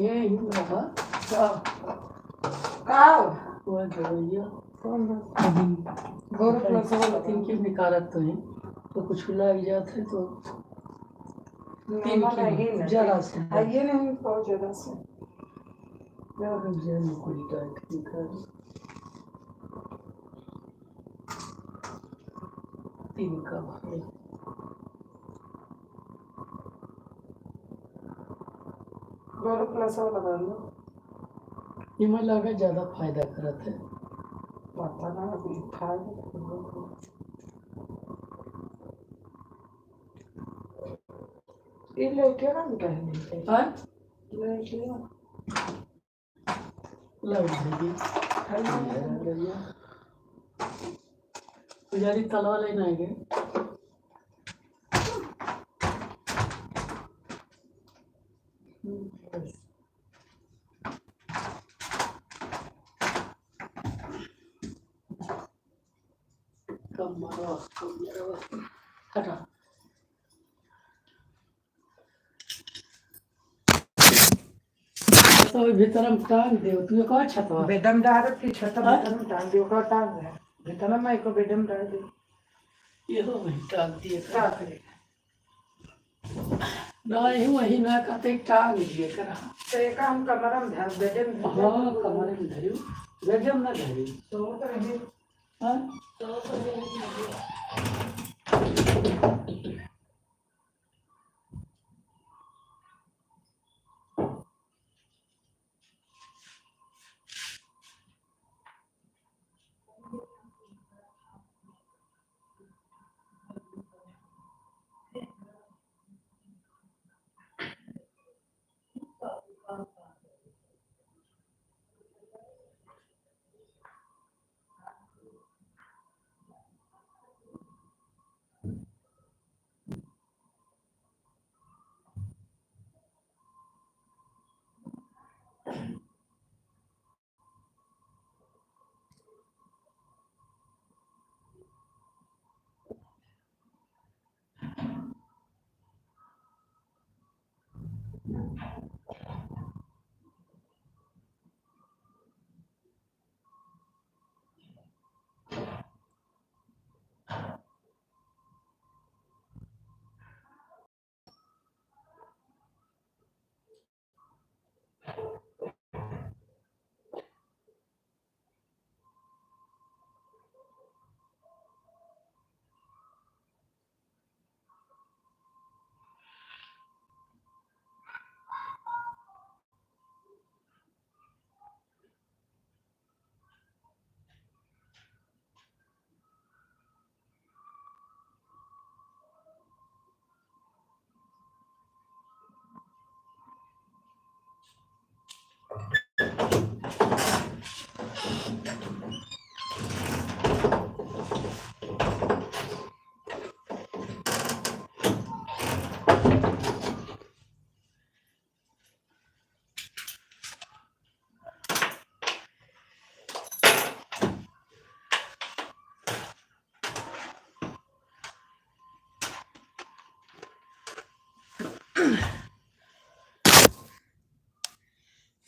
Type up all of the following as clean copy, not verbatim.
ये ही रहा वो दवाइयाँ अभी तीन की निकारत तो है तो कुछ लग जाते तो तीन की जरा से ये नहीं बहुत ज्यादा से कोई डाइट निकाल तीन का भाई गोलू प्लस वाला लगा लो इमें लगा ज़्यादा फायदा करत है पता ना अभी खा ये लेके ना निकालने हाँ लेके लग जाएगी पुजारी तलवा लेना है कम मारो हटा तो भीतर हम टांग दे तू कहाँ छतवा बेदम डाल की छत बेदम टांग दियो का टांग है बेदम मैं को बेदम डाल दे ये हो वही टांग दिए क्या करे नहीं वही ना कहते टांग दिए करा तो एक काम कमरम ध्यान बेदम हाँ कमरे में धरियो बेदम ना धरियो तो रहे हाँ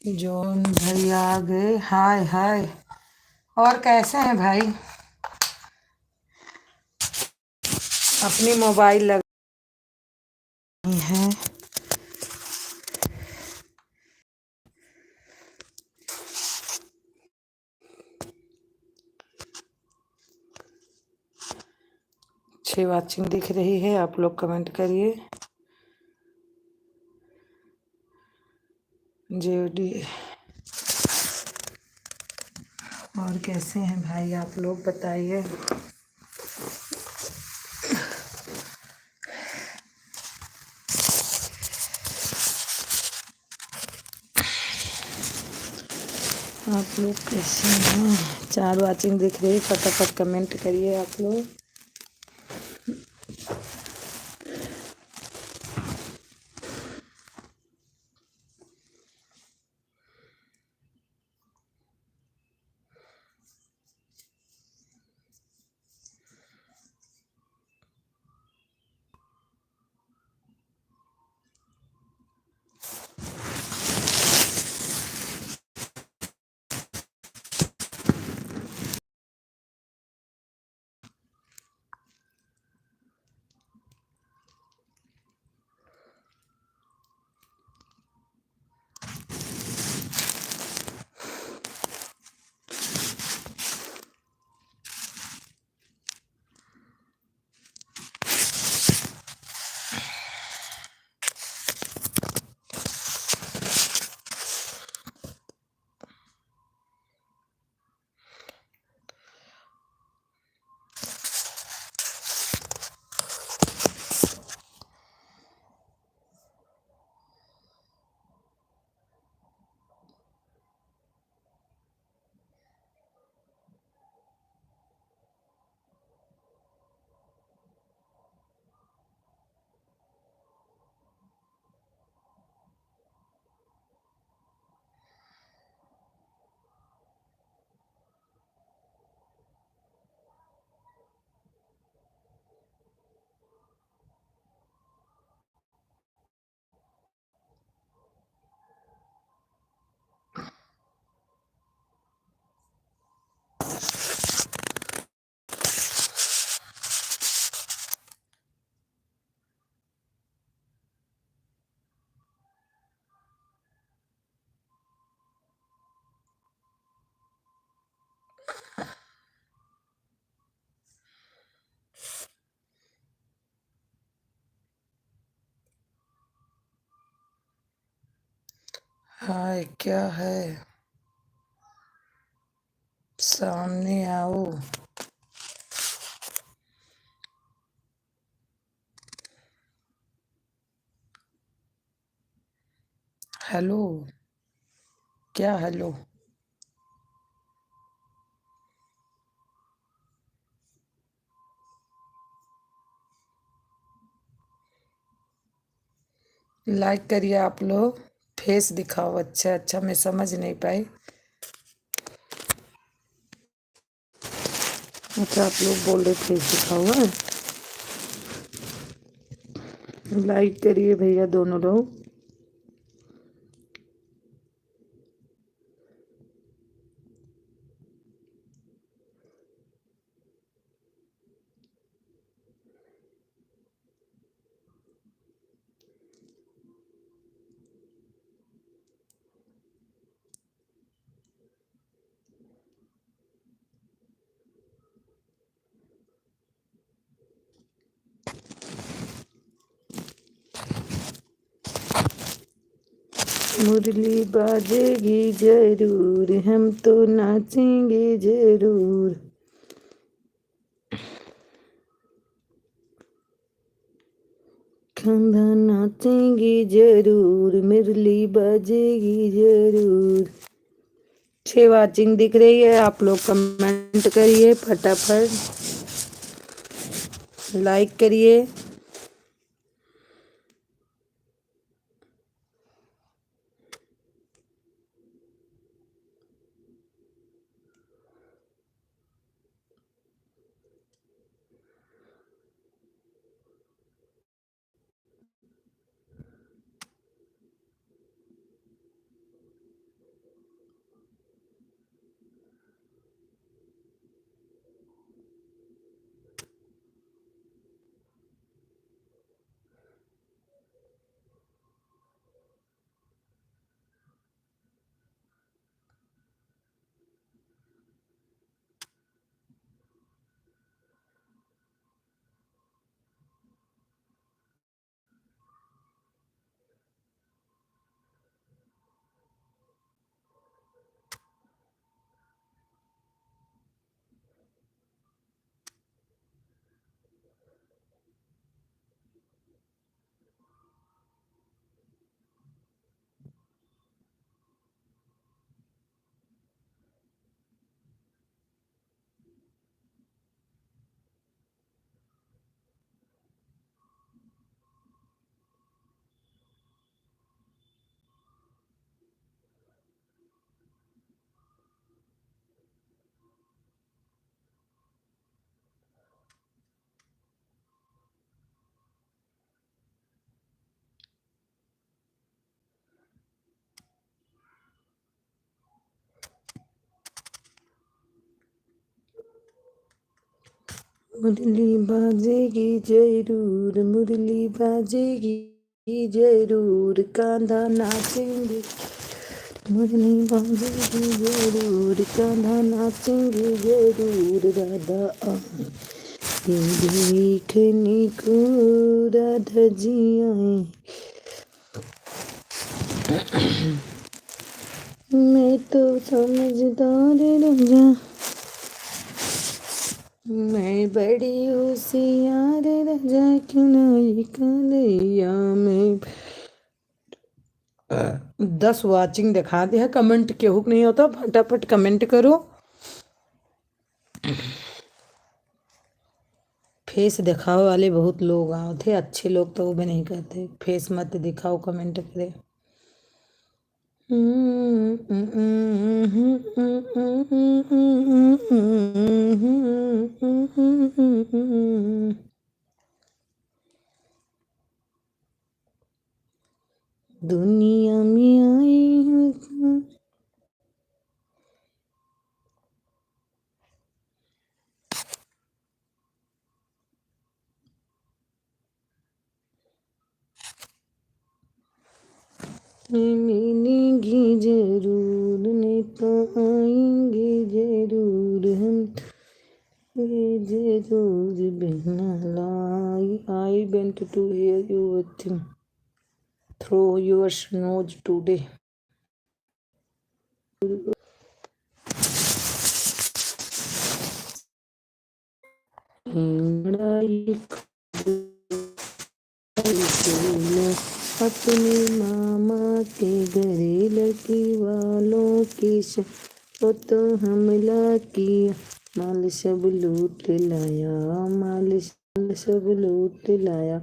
जॉन भाई आ गए हाय हाय और कैसे हैं भाई अपनी मोबाइल लगाई है अच्छी वाचिंग दिख रही है आप लोग कमेंट करिए जेडी और कैसे हैं भाई आप लोग बताइए आप लोग कैसे हैं 4 वाचिंग दिख रही है फटाफट कमेंट करिए आप लोग हाय, क्या है? सामने आओ। हेलो। क्या हेलो? लाइक करिए आप लोग। फेस दिखाओ। अच्छा अच्छा, मैं समझ नहीं पाई। अच्छा, आप लोग बोल रहे फेस दिखाओ है। लाइक करिए भैया दोनों लोग। मुरली बाजेगी जरूर, हम तो नाचेंगे जरूर। कंधा नाचेंगे जरूर, मुरली बाजेगी जरूर। 6 वाचिंग दिख रही है, आप लोग कमेंट करिए फटाफट। लाइक करिए। मुरली बाजेगी जरूर, मुरली बाजेगी जरूर। कांधा नाचेंगे, मुरली बाजेगी जरूर। कांधा नाचेंगे जरूर। राधा आए देखने को, राधा जी आए। मैं तो समझदार राजा, मैं बड़ी होशियार राजा, क्यों नहीं कन्हैया में। 10 वाचिंग दिखा दे है। कमेंट केहू नहीं होता, फटाफट कमेंट करो। फेस दिखाओ वाले बहुत लोग आए थे, अच्छे लोग तो वो भी नहीं कहते फेस मत दिखाओ, कमेंट करे। दुनिया में आई हूँ, मिलेंगी जरूर, नहीं तो आएंगे जरूर हम। ये जरूर बहना लाई। I went to hear you with through your nose today. लड़ाई अपने मामा के घरे लड़की वालों के वो तो हमला किया, माल सब लूट लाया, माल सब लूट लाया,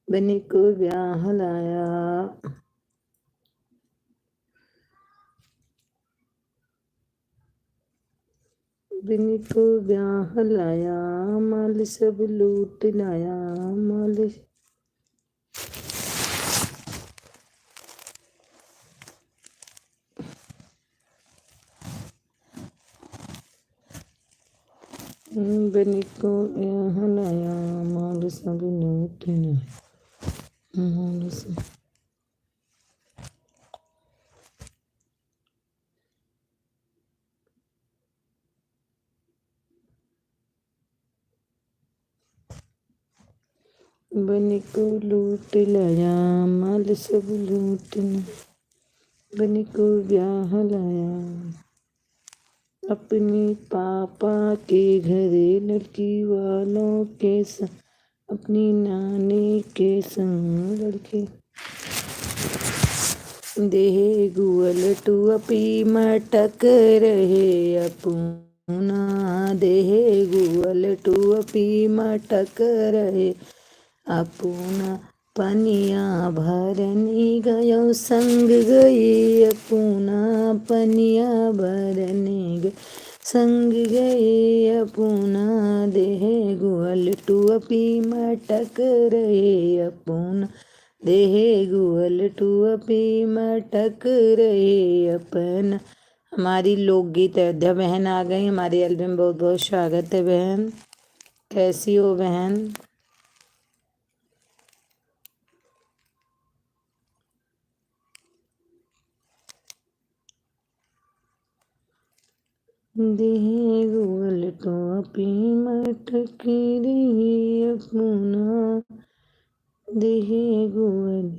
बने को ब्याह लाया। बने को ब्याह लाया, माल सब लूट लाया, माल बने को ब्याह लाया, माल सब लूट लाया, माल सब बने को लूट लाया, माल सब लूट लाया, बने को ब्याह लाया, अपने पापा के घरे लड़की वालों के संग, अपनी नानी के संग लड़के देहे गुअल टुअपी मटक रहे अपूना, देहे गुअल टुअपी मटक रहे अपूना, पनिया भरनी गयो संग गई अपूना, पनिया भरनी गई संग गए अपूना, देहे गुअल टुअपी मटक रहे अपूना, देहे गुअल टुअपी मटक रहे अपन। हमारी लोकगीत अयोध्या बहन आ गई हमारी एल्बम में, बहुत बहुत स्वागत है बहन। कैसी हो बहन? देहे गुअल टुअपी मटक रहे अपना, देहे गुअल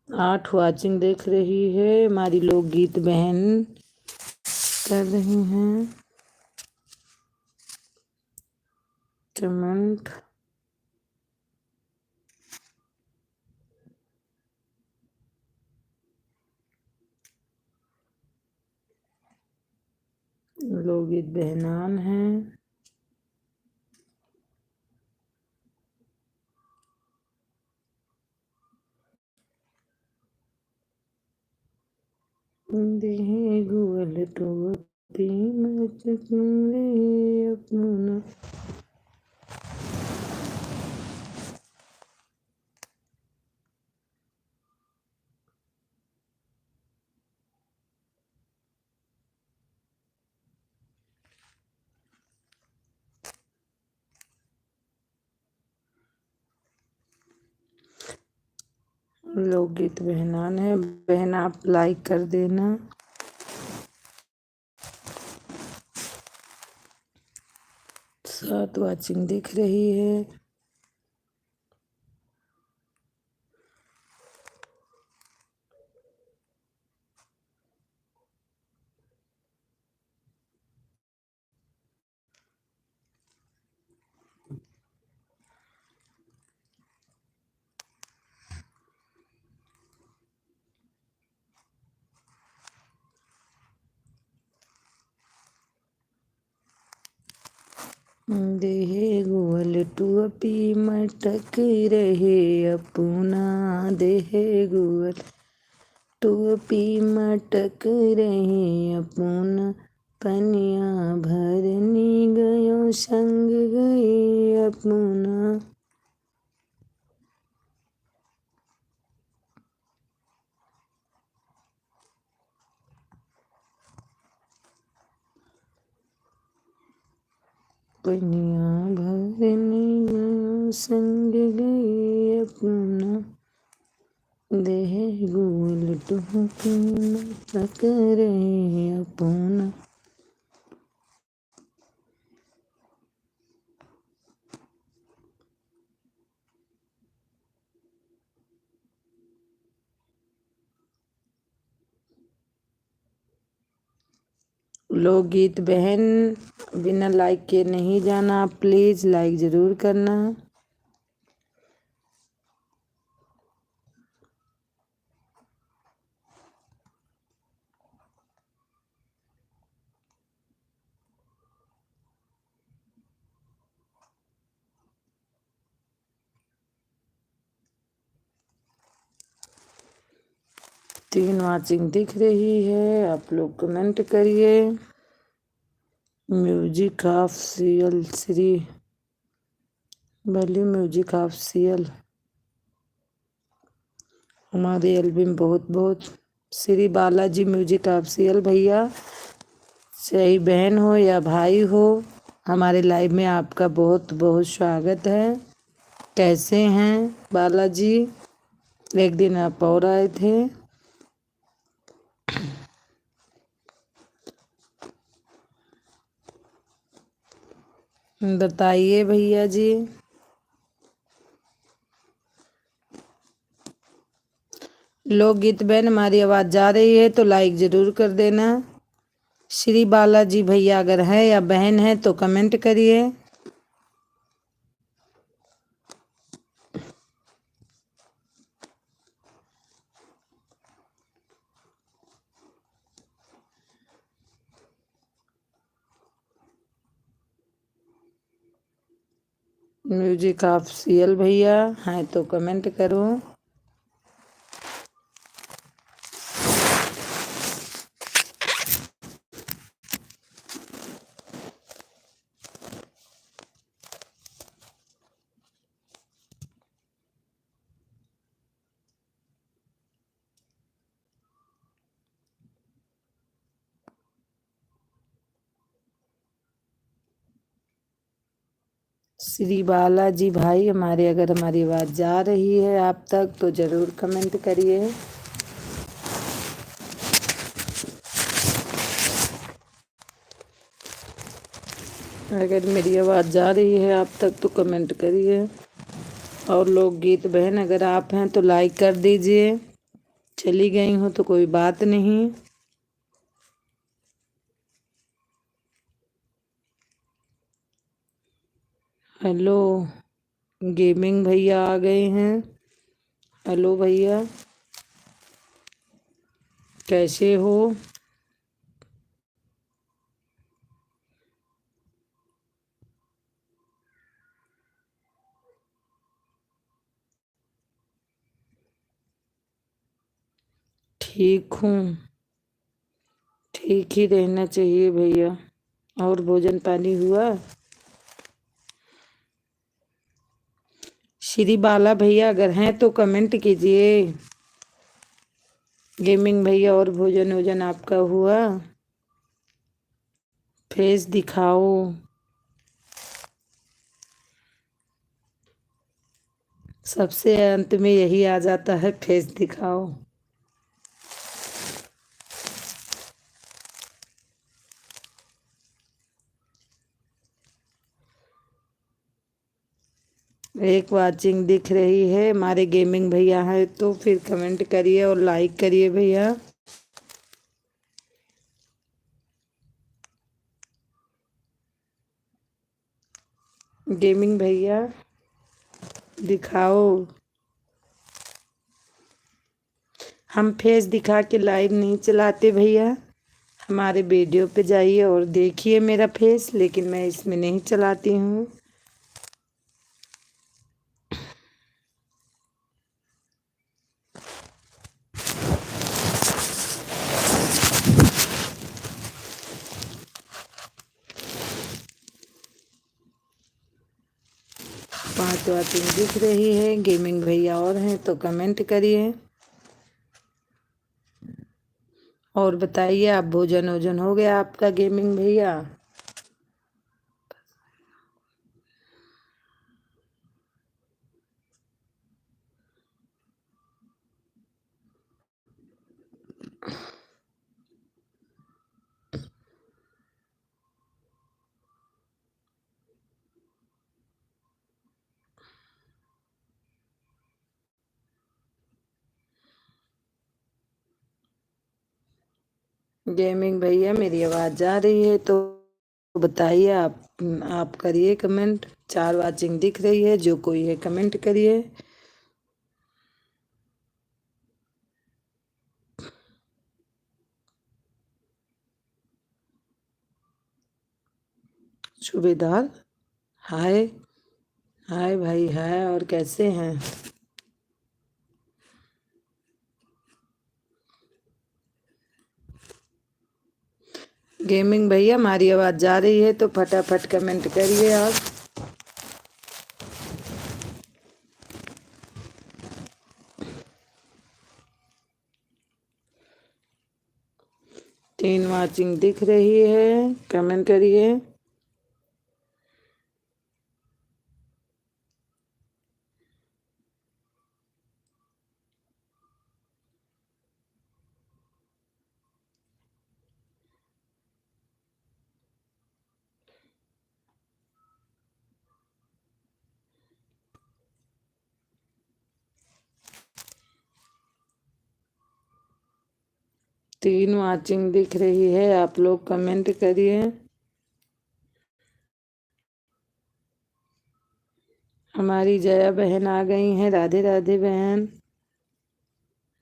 8 वाचिंग देख रही है हमारी लोकगीत बहन कर रही हैं कमेंट। लोकगीत बहनान हैं। देहे गुअल टुअपी मटक रहे अपना, लोकगीत बहनान है। बहन आप लाइक कर देना। सात वाचिंग दिख रही है। देहे गुअल टुअपी मटक रहे अपना, देहे गुअल टुअपी मटक रहे अपना, पनिया भरनी गयो संग गए अपना। पनिया भरनी गयो संग गए अपना, देहे गुअल टुअपी मटक रहे अपना। लोकगीत बहन बिना लाइक के नहीं जाना, प्लीज़ लाइक ज़रूर करना। तीन वॉचिंग दिख रही है, आप लोग कमेंट करिए। म्यूजिक ऑफ सीएल श्री वैल्यू म्यूजिक ऑफ सीएल हमारे एल्बम बहुत बहुत Shri Balaji music of CL भैया, चाहे बहन हो या भाई हो, हमारे लाइव में आपका बहुत बहुत स्वागत है। कैसे हैं बालाजी? एक दिन आप और आए थे। बताइए भैया जी। लोकगीत बहन हमारी आवाज़ जा रही है तो लाइक ज़रूर कर देना। श्री बालाजी भैया अगर है या बहन है तो कमेंट करिए। म्यूजिक ऑफ सीएल भैया है तो कमेंट करो। श्री बालाजी भाई हमारे अगर हमारी आवाज़ जा रही है आप तक तो ज़रूर कमेंट करिए। अगर मेरी आवाज़ जा रही है आप तक तो कमेंट करिए। और लोकगीत बहन अगर आप हैं तो लाइक कर दीजिए। चली गई हूँ तो कोई बात नहीं। हेलो गेमिंग भैया आ गए हैं। हेलो भैया कैसे हो? ठीक हूँ, ठीक ही रहना चाहिए भैया। और भोजन पानी हुआ? श्री बाला भैया अगर हैं तो कमेंट कीजिए। गेमिंग भैया और भोजन वोजन आपका हुआ? फेस दिखाओ। सबसे अंत में यही आ जाता है, फेस दिखाओ। एक वाचिंग दिख रही है, हमारे गेमिंग भैया है तो फिर कमेंट करिए और लाइक करिए भैया। गेमिंग भैया दिखाओ। हम फेस दिखा के लाइव नहीं चलाते भैया, हमारे वीडियो पे जाइए और देखिए मेरा फेस, लेकिन मैं इसमें नहीं चलाती हूँ। पांच वाचिंग दिख रही है, गेमिंग भैया और हैं तो कमेंट करिए। और बताइए आप भोजन वोजन हो गया आपका गेमिंग भैया? गेमिंग भैया मेरी आवाज़ जा रही है तो बताइए आप करिए कमेंट। 4 वाचिंग दिख रही है, जो कोई है कमेंट करिए। सूबेदार हाय। हाय भाई हाय, और कैसे हैं? गेमिंग भैया, हमारी आवाज जा रही है तो फटाफट कमेंट करिए आप। तीन वाचिंग दिख रही है, कमेंट करिए। तीन वाचिंग दिख रही है, आप लोग कमेंट करिए। हमारी जया बहन आ गई हैं। राधे राधे बहन।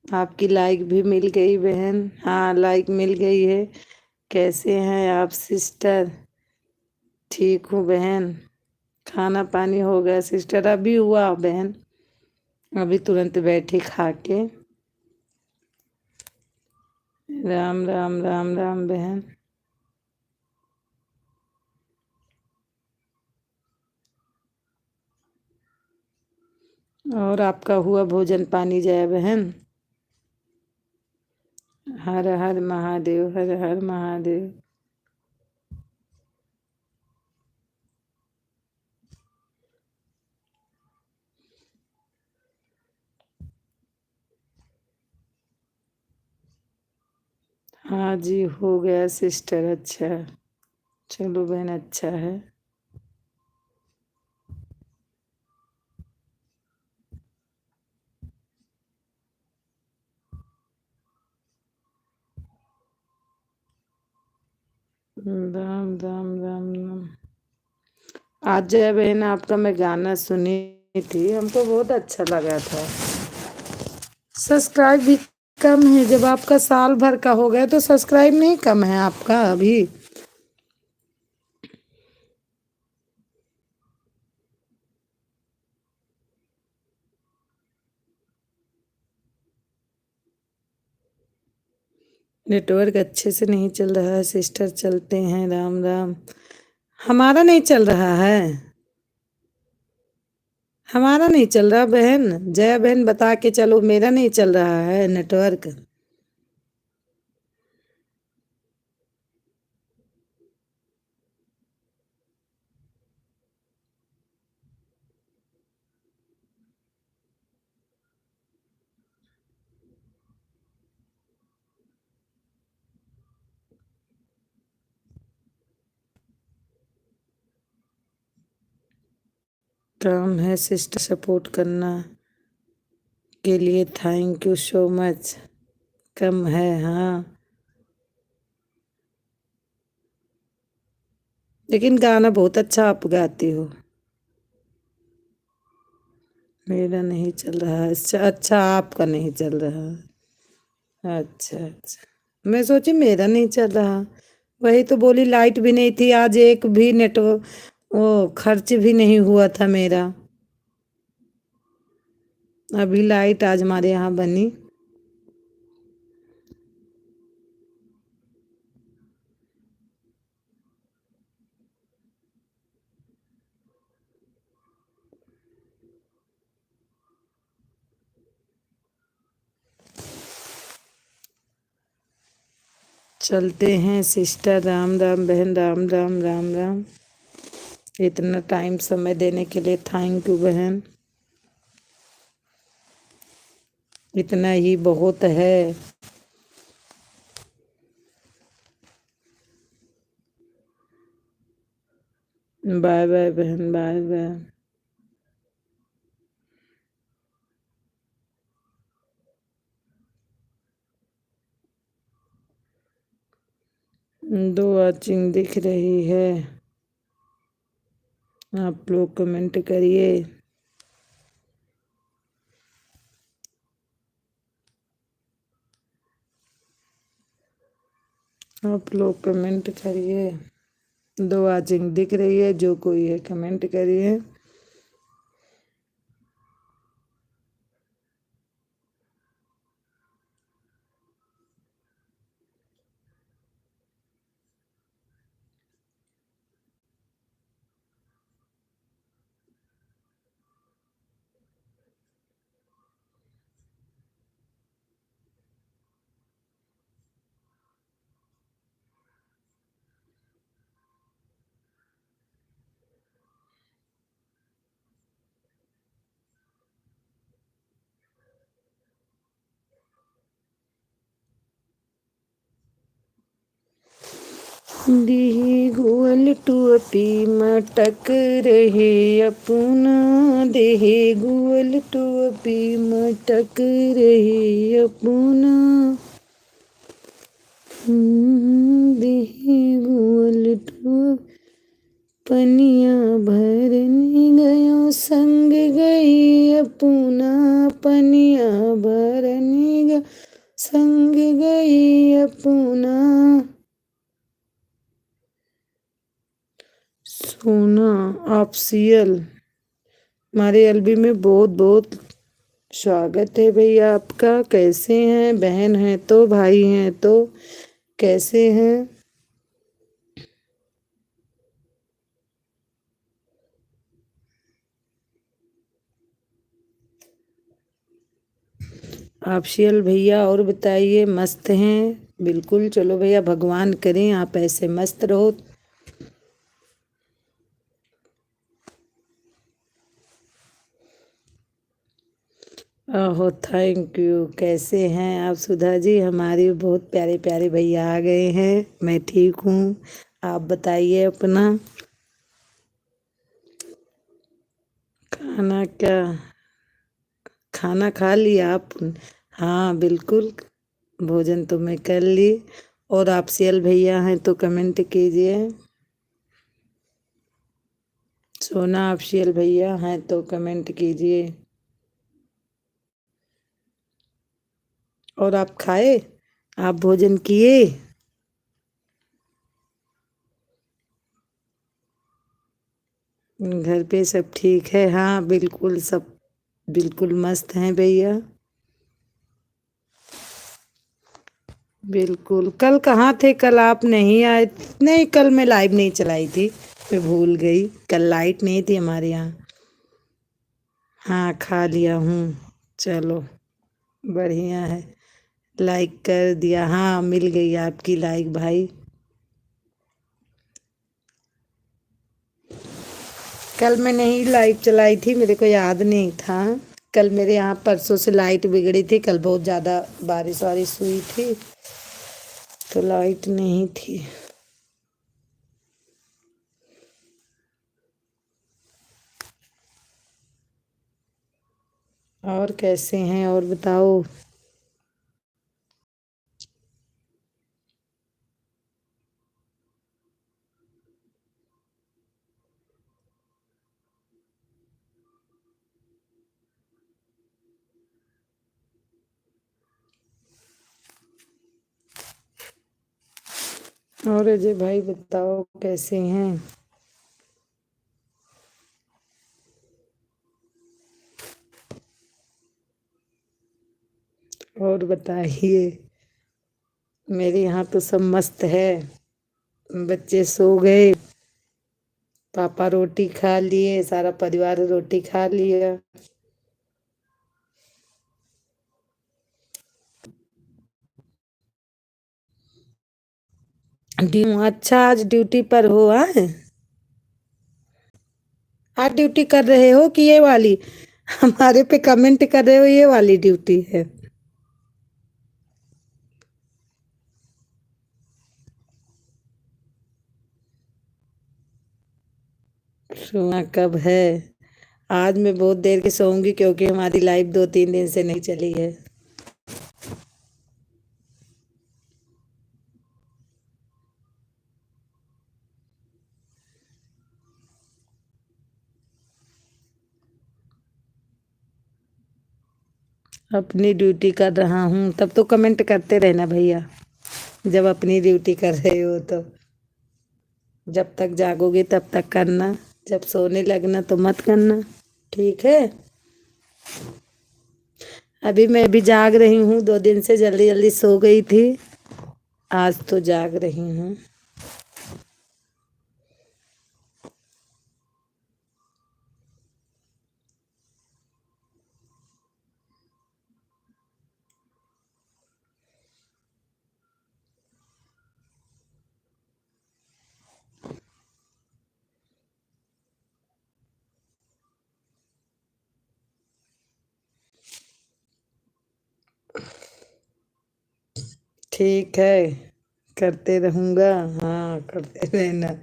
आपकी लाइक भी मिल गई बहन। हाँ, लाइक मिल गई है। कैसे हैं आप सिस्टर? ठीक हूँ बहन। खाना पानी हो गया सिस्टर? अभी हुआ बहन, अभी तुरंत बैठी खा के। राम राम राम राम बहन। और आपका हुआ भोजन पानी जया बहन? हर हर महादेव, हर हर महादेव। हाँ जी, हो गया सिस्टर। अच्छा, चलो बहन, अच्छा है। राम राम राम राम। आज जय बहन, आपका मैं गाना सुनी थी, हमको बहुत अच्छा लगा था। सब्सक्राइब भी कम है। जब आपका साल भर का हो गया तो सब्सक्राइब नहीं कम है आपका अभी? नेटवर्क अच्छे से नहीं चल रहा है सिस्टर। चलते हैं, राम राम। हमारा नहीं चल रहा है? हमारा नहीं चल रहा बहन? जया बहन बता के चलो, मेरा नहीं चल रहा है नेटवर्क। काम है सिस्टर, सपोर्ट करना के लिए थैंक यू सो मच। कम है हाँ, लेकिन गाना बहुत अच्छा आप गाती हो। मेरा नहीं चल रहा है। अच्छा अच्छा, आपका नहीं चल रहा। अच्छा अच्छा, मैं सोची मेरा नहीं चल रहा। वही तो बोली, लाइट भी नहीं थी आज, एक भी नेटवर्क वो खर्च भी नहीं हुआ था मेरा। अभी लाइट आज हमारे यहाँ बनी। चलते हैं सिस्टर। राम राम बहन, राम राम राम राम। इतना टाइम समय देने के लिए थैंक यू बहन। इतना ही बहुत है। बाय बाय बहन, बाय बाय। 2 वॉचिंग दिख रही है, आप लोग कमेंट करिए। आप लोग कमेंट करिए। 2 वॉचिंग दिख रही है, जो कोई है कमेंट करिए। दी गुअल टूअपी मटक रहे अपना, देहे गुअल टूअपी मटक रहे अपना। देहे गुअल टूअप पनिया भरने गयो संग गई अपना, पनिया भरने गयो संग गई अपना। सोना ऑफिशियल, हमारे एलबी में बहुत बहुत स्वागत है भैया आपका। कैसे हैं? बहन हैं तो, भाई हैं तो, कैसे हैं? ऑफिशियल भैया, और बताइए। मस्त हैं? बिल्कुल, चलो भैया, भगवान करें आप ऐसे मस्त रहो। ओहो, थैंक यू। कैसे हैं आप सुधा जी? हमारे बहुत प्यारे प्यारे भैया आ गए हैं। मैं ठीक हूँ, आप बताइए अपना। खाना क्या, खाना खा लिया आप? हाँ बिल्कुल, भोजन तो मैं कर ली। और आप सियल भैया हैं तो कमेंट कीजिए। सोना आप सियल भैया हैं तो कमेंट कीजिए। और आप खाए? आप भोजन किए? घर पे सब ठीक है? हाँ बिल्कुल, सब बिल्कुल मस्त हैं भैया। बिल्कुल। कल कहाँ थे? कल आप नहीं आए। नहीं, कल मैं लाइव नहीं चलाई थी, मैं भूल गई। कल लाइट नहीं थी हमारे यहाँ। हाँ खा लिया हूँ। चलो बढ़िया है। लाइक कर दिया? हाँ मिल गई आपकी लाइक भाई। कल मैं नहीं लाइव चलाई थी, मेरे को याद नहीं था। कल मेरे यहाँ परसों से लाइट बिगड़ी थी, कल बहुत ज़्यादा बारिश वारिश हुई थी तो लाइट नहीं थी। और कैसे हैं और बताओ। और अजय भाई बताओ कैसे हैं। और बताइए। मेरे यहाँ तो सब मस्त है। बच्चे सो गए, पापा रोटी खा लिए, सारा परिवार रोटी खा लिया। अच्छा, आज ड्यूटी पर हो? आए आज ड्यूटी कर रहे हो कि ये वाली हमारे पे कमेंट कर रहे हो? ये वाली ड्यूटी है? सोना कब है? आज मैं बहुत देर के सोऊंगी क्योंकि हमारी लाइफ 2-3 दिन से नहीं चली है। अपनी ड्यूटी कर रहा हूँ तब तो कमेंट करते रहना भैया, जब अपनी ड्यूटी कर रहे हो तो। जब तक जागोगे तब तक करना, जब सोने लगना तो मत करना, ठीक है। अभी मैं भी जाग रही हूँ, 2 दिन से जल्दी जल्दी सो गई थी, आज तो जाग रही हूँ। ठीक है, करते रहूँगा। हाँ, करते रहना।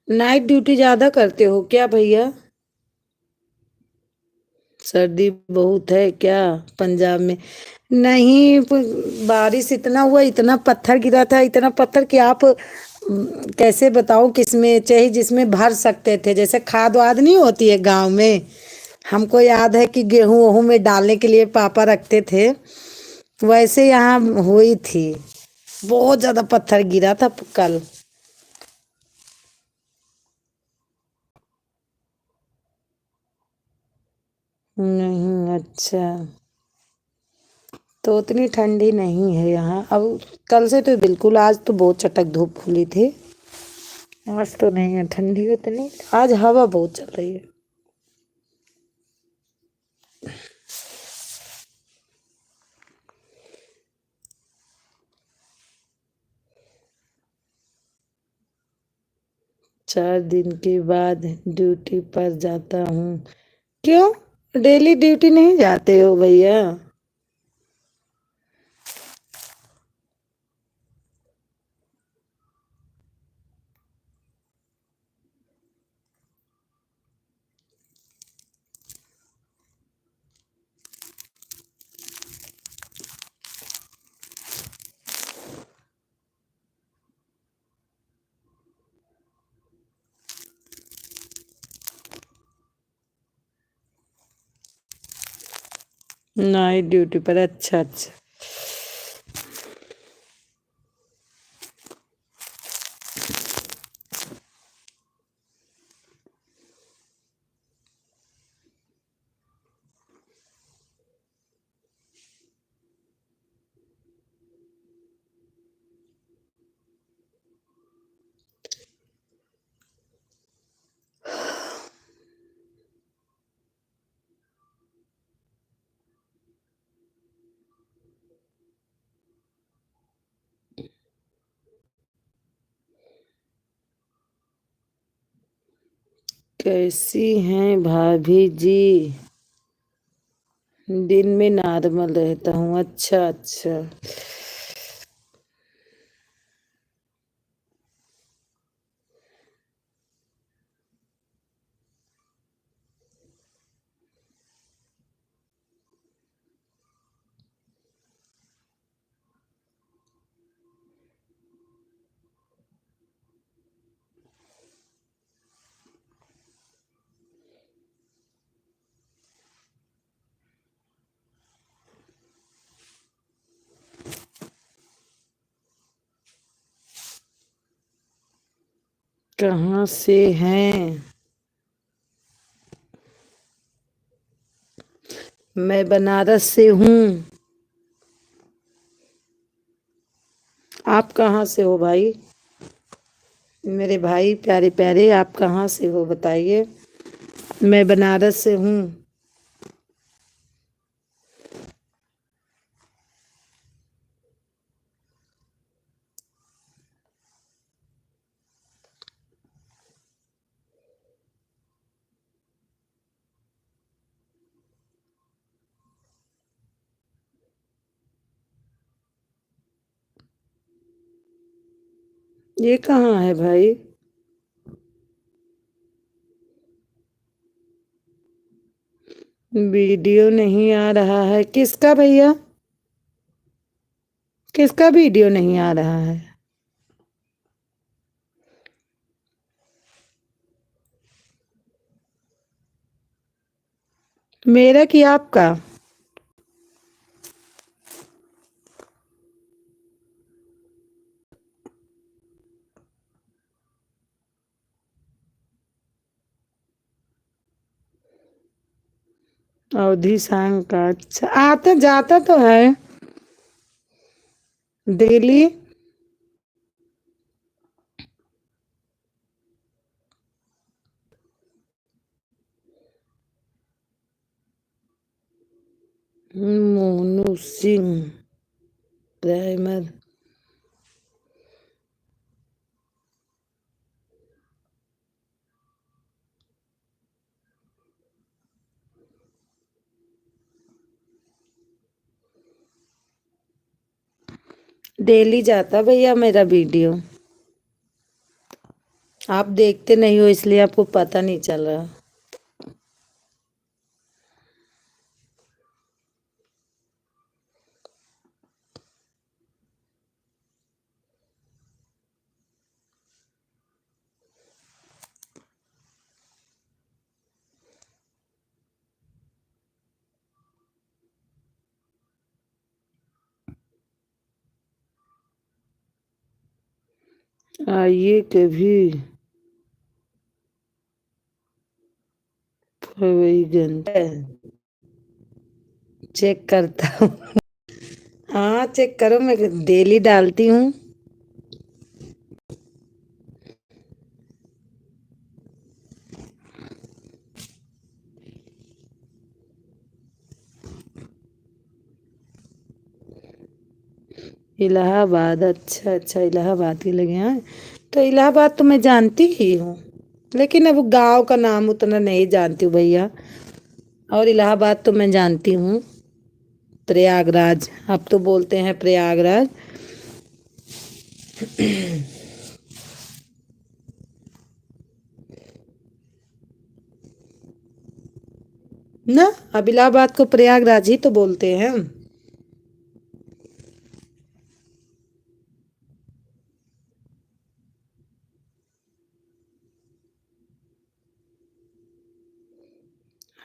नाइट ड्यूटी ज्यादा करते हो क्या भैया? सर्दी बहुत है क्या पंजाब में? नहीं, बारिश इतना हुआ, इतना पत्थर गिरा था, इतना पत्थर कि आप कैसे बताऊं किसमें चाहिए, जिसमें भर सकते थे, जैसे खाद वाद नहीं होती है गांव में। हमको याद है कि गेहूं वहूं में डालने के लिए पापा रखते थे, वैसे यहाँ हुई थी। बहुत ज्यादा पत्थर गिरा था कल। नहीं, अच्छा। तो उतनी ठंडी नहीं है यहाँ अब। कल से तो बिल्कुल, आज तो बहुत चटक धूप खुली थी। आज तो नहीं है ठंडी उतनी, आज हवा बहुत चल रही है। 4 दिन के बाद ड्यूटी पर जाता हूँ। क्यों, डेली ड्यूटी नहीं जाते हो भैया? नाइट ड्यूटी पर, अच्छा अच्छा। कैसी हैं भाभी जी? दिन में नॉर्मल रहता हूँ, अच्छा अच्छा। कहाँ से हैं? मैं बनारस से हूँ। आप कहाँ से हो भाई? मेरे भाई प्यारे प्यारे, आप कहाँ से हो बताइए? मैं बनारस से हूँ। ये कहाँ है भाई? वीडियो नहीं आ रहा है। किसका भैया? किसका वीडियो नहीं आ रहा है? मेरा कि आपका? अवधि सांग का? अच्छा, आता जाता तो है daily. Monu Singh primer. Daily जाता भैया मेरा वीडियो। आप देखते नहीं हो इसलिए आपको पता नहीं चल रहा। आइए कभी फरवरीगंज चेक करता हूँ। हाँ चेक करो, मैं डेली डालती हूँ। इलाहाबाद? अच्छा अच्छा, इलाहाबाद के लगे हैं। तो इलाहाबाद तो मैं जानती ही हूँ, लेकिन अब गांव का नाम उतना नहीं जानती हूँ भैया। और इलाहाबाद तो मैं जानती हूँ। प्रयागराज, अब तो बोलते हैं प्रयागराज। ना, अब इलाहाबाद को प्रयागराज ही तो बोलते हैं।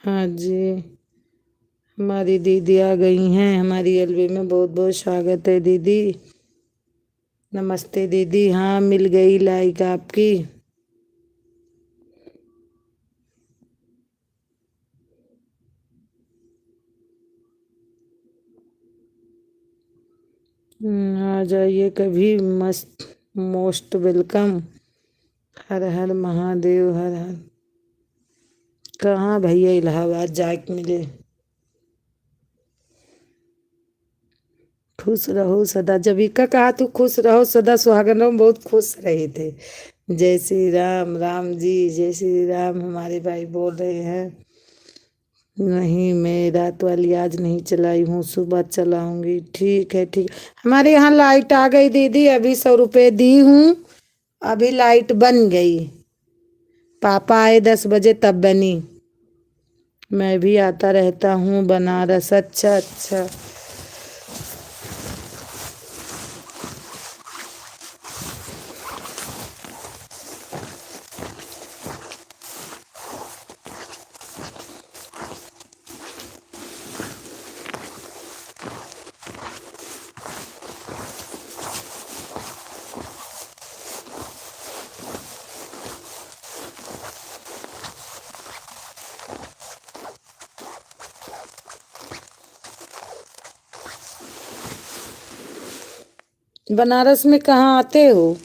हाँ जी, हमारी दीदी आ गई हैं हमारी एलबी में। बहुत बहुत स्वागत है दीदी। नमस्ते दीदी। हाँ मिल गई लाइक आपकी। आ जाइए कभी, मस्त मोस्ट वेलकम। हर हर महादेव, हर हर। कहाँ भैया इलाहाबाद जाके मिले। खुश रहो सदा, जभी का कहा तू खुश रहो सदा सुहागन रहो। बहुत खुश रहे थे। जय श्री राम। राम जी जय श्री राम। हमारे भाई बोल रहे हैं नहीं, मैं रात वाली आज नहीं चलाई हूँ, सुबह चलाऊंगी। ठीक है ठीक। हमारे यहाँ लाइट आ गई दीदी, अभी 100 रुपये दी हूँ। अभी लाइट बन गई। पापा आए 10 बजे तब बनी। मैं भी आता रहता हूँ बनारस। अच्छा अच्छा। बनारस में कहाँ आते हो?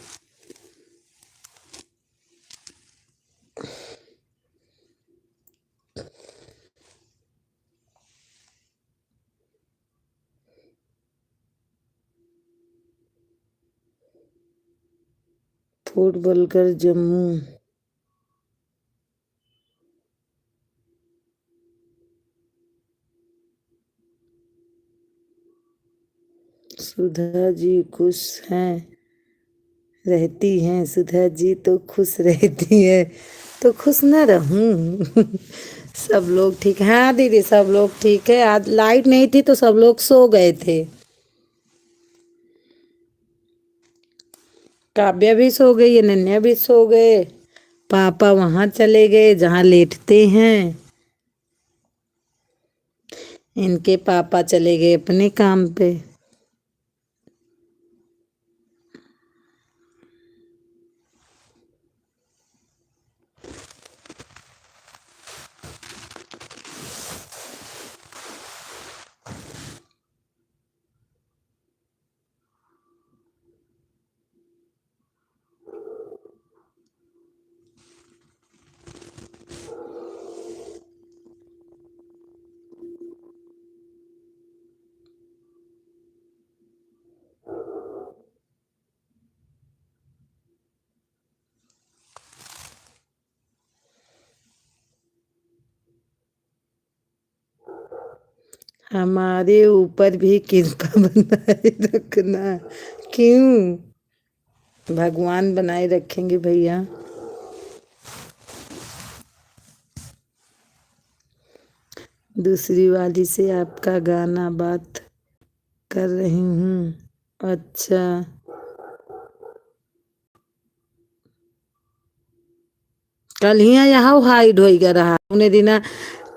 फुटबॉल कर जम्मू। सुधा जी खुश हैं? रहती हैं सुधा जी तो खुश रहती है, तो खुश न रहूं। सब लोग ठीक है? हाँ दीदी सब लोग ठीक है। आज लाइट नहीं थी तो सब लोग सो गए थे। काव्या भी सो गई, अनन्या भी सो गए। पापा वहां चले गए जहां लेटते हैं। इनके पापा चले गए अपने काम पे। हमारे ऊपर भी कृपा बनाए रखना। क्यों? भगवान बनाए रखेंगे भैया। दूसरी वाली से आपका गाना बात कर रही हूँ। अच्छा कल ही यहाँ हाइड हो गया रहा उन्हें दिना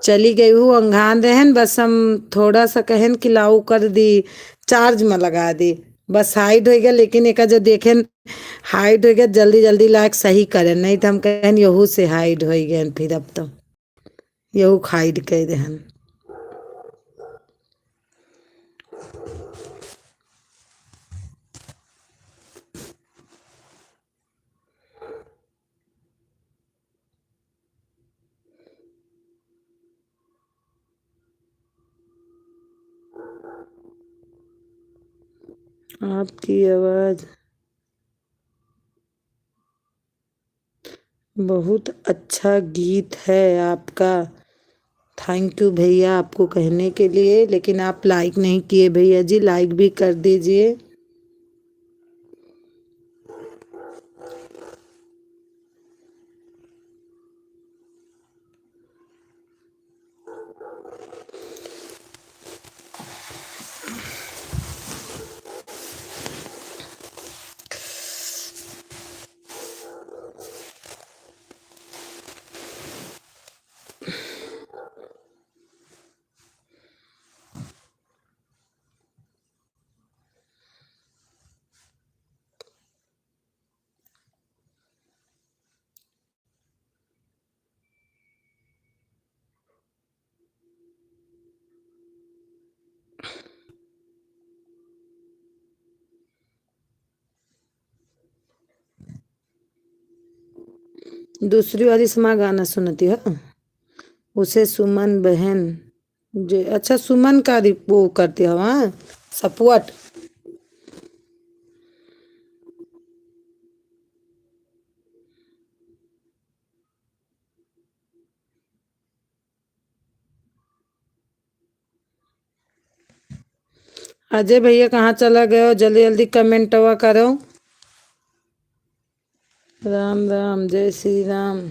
चली गई हूँ अंगान रहन बस हम थोड़ा सा कहन कि लाऊ कर दी चार्ज में लगा दी बस हाइड हो गया। लेकिन एक जो देखें हाइड हो गया जल्दी जल्दी लायक सही करें नहीं तो हम कहन यहू से हाइड हो गए फिर अब तो यहू हाइड कर दहन। आपकी आवाज बहुत अच्छा गीत है आपका। थैंक यू भैया आपको कहने के लिए। लेकिन आप लाइक नहीं किए भैया जी, लाइक भी कर दीजिए। दूसरी वाली से माँ गाना सुनती है उसे सुमन बहन जो अच्छा सुमन का वो करती है हाँ सपोर्ट। अजय भैया कहाँ चला गए हो? जल्दी जल्दी कमेंटवा करो। राम राम जय श्री राम।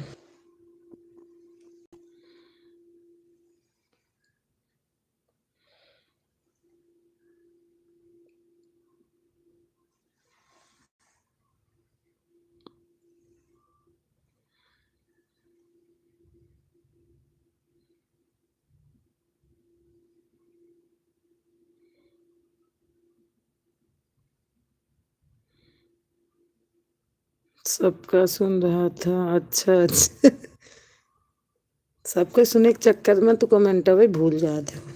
सबका सुन रहा था। अच्छा अच्छा सबके सुने के चक्कर में तो कमेंटवा भूल जाते हो।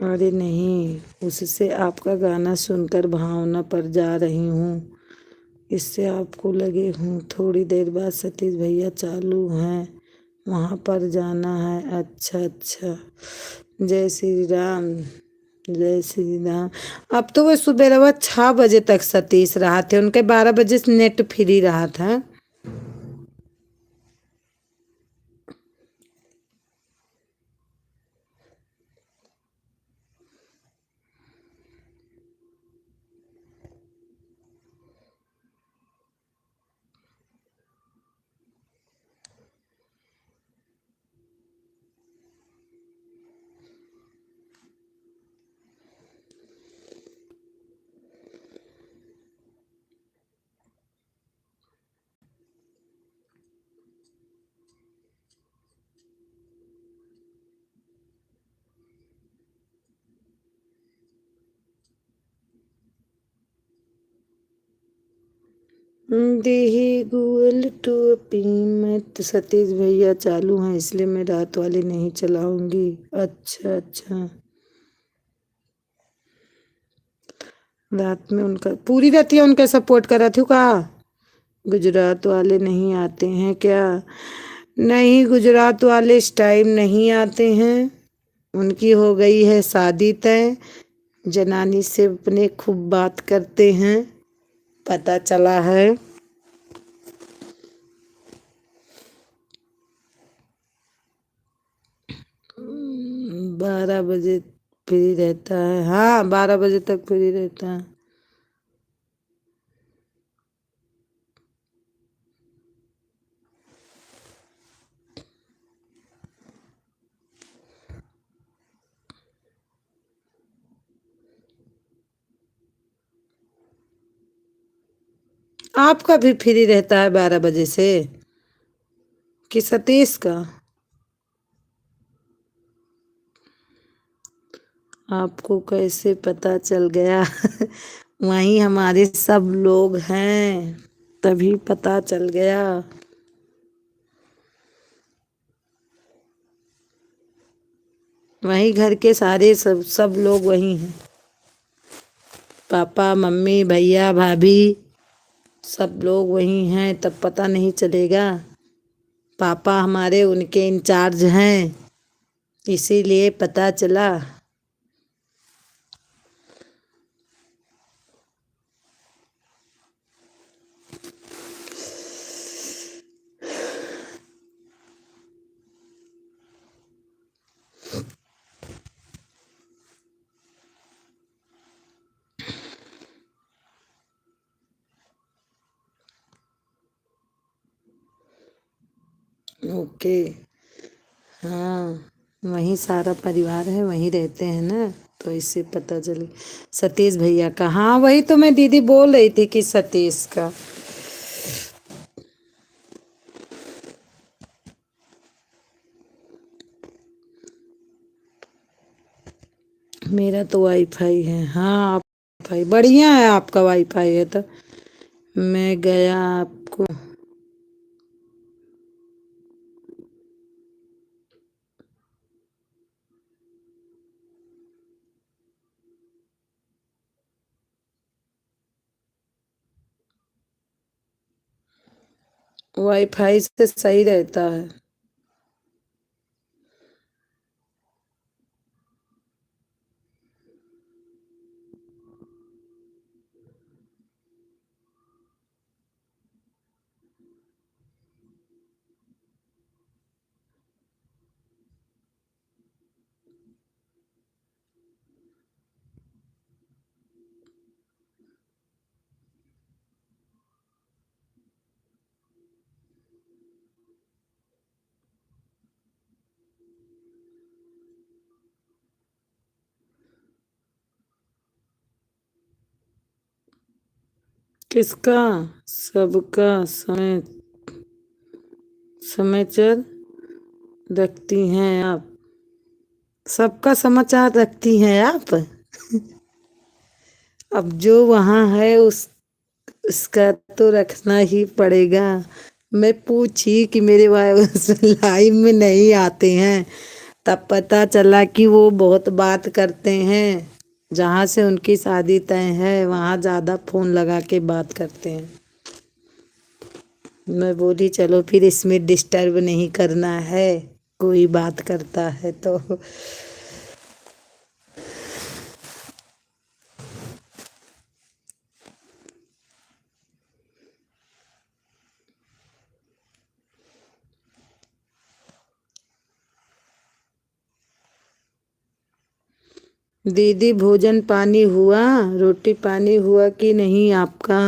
अरे नहीं उससे आपका गाना सुनकर भावना पर जा रही हूँ। इससे आपको लगे हूँ थोड़ी देर बाद सतीश भैया चालू हैं वहाँ पर जाना है। अच्छा अच्छा जय श्री राम जय श्री राम। अब तो वो सुबह 6 बजे तक सतीश रहा थे उनके 12 बजे से नेट फ्री रहा था। देही गूगल टू पी। मैं तो सतीश भैया चालू हैं इसलिए मैं रात वाले नहीं चलाऊंगी। अच्छा अच्छा, रात में उनका पूरी रतिया उनका सपोर्ट करा थी का। गुजरात वाले नहीं आते हैं क्या? नहीं, गुजरात वाले इस टाइम नहीं आते हैं। उनकी हो गई है शादी तय। जनानी से अपने खूब बात करते हैं, पता चला है। 12 बजे फ्री रहता है। हाँ, 12 बजे तक फ्री रहता है। आपका भी फ्री रहता है 12 बजे से कि सतीश का? आपको कैसे पता चल गया? वहीं हमारे सब लोग हैं, तभी पता चल गया। वहीं घर के सारे सब सब लोग वहीं हैं। पापा मम्मी भैया भाभी सब लोग वहीं हैं, तब पता नहीं चलेगा। पापा हमारे उनके इंचार्ज हैं, इसीलिए पता चला। ओके। हाँ, वहीं सारा परिवार है, वहीं रहते हैं ना, तो इससे पता चले। सतीश भैया का, हाँ वही तो मैं दीदी बोल रही थी कि सतीश का। मेरा तो वाईफाई है। हाँ, वाईफाई बढ़िया है, आपका वाईफाई है तो। मैं गया आपको। वाईफाई से सही रहता है। किसका? सबका समाचार रखती हैं आप? सबका समाचार रखती हैं आप? अब जो वहाँ है उसका तो रखना ही पड़ेगा। मैं पूछी कि मेरे भाई उस लाइव में नहीं आते हैं, तब पता चला कि वो बहुत बात करते हैं। जहाँ से उनकी शादी तय है वहाँ ज्यादा फोन लगा के बात करते हैं। मैं बोली चलो फिर इसमें डिस्टर्ब नहीं करना है, कोई बात करता है तो। दीदी भोजन पानी हुआ? रोटी पानी हुआ कि नहीं आपका?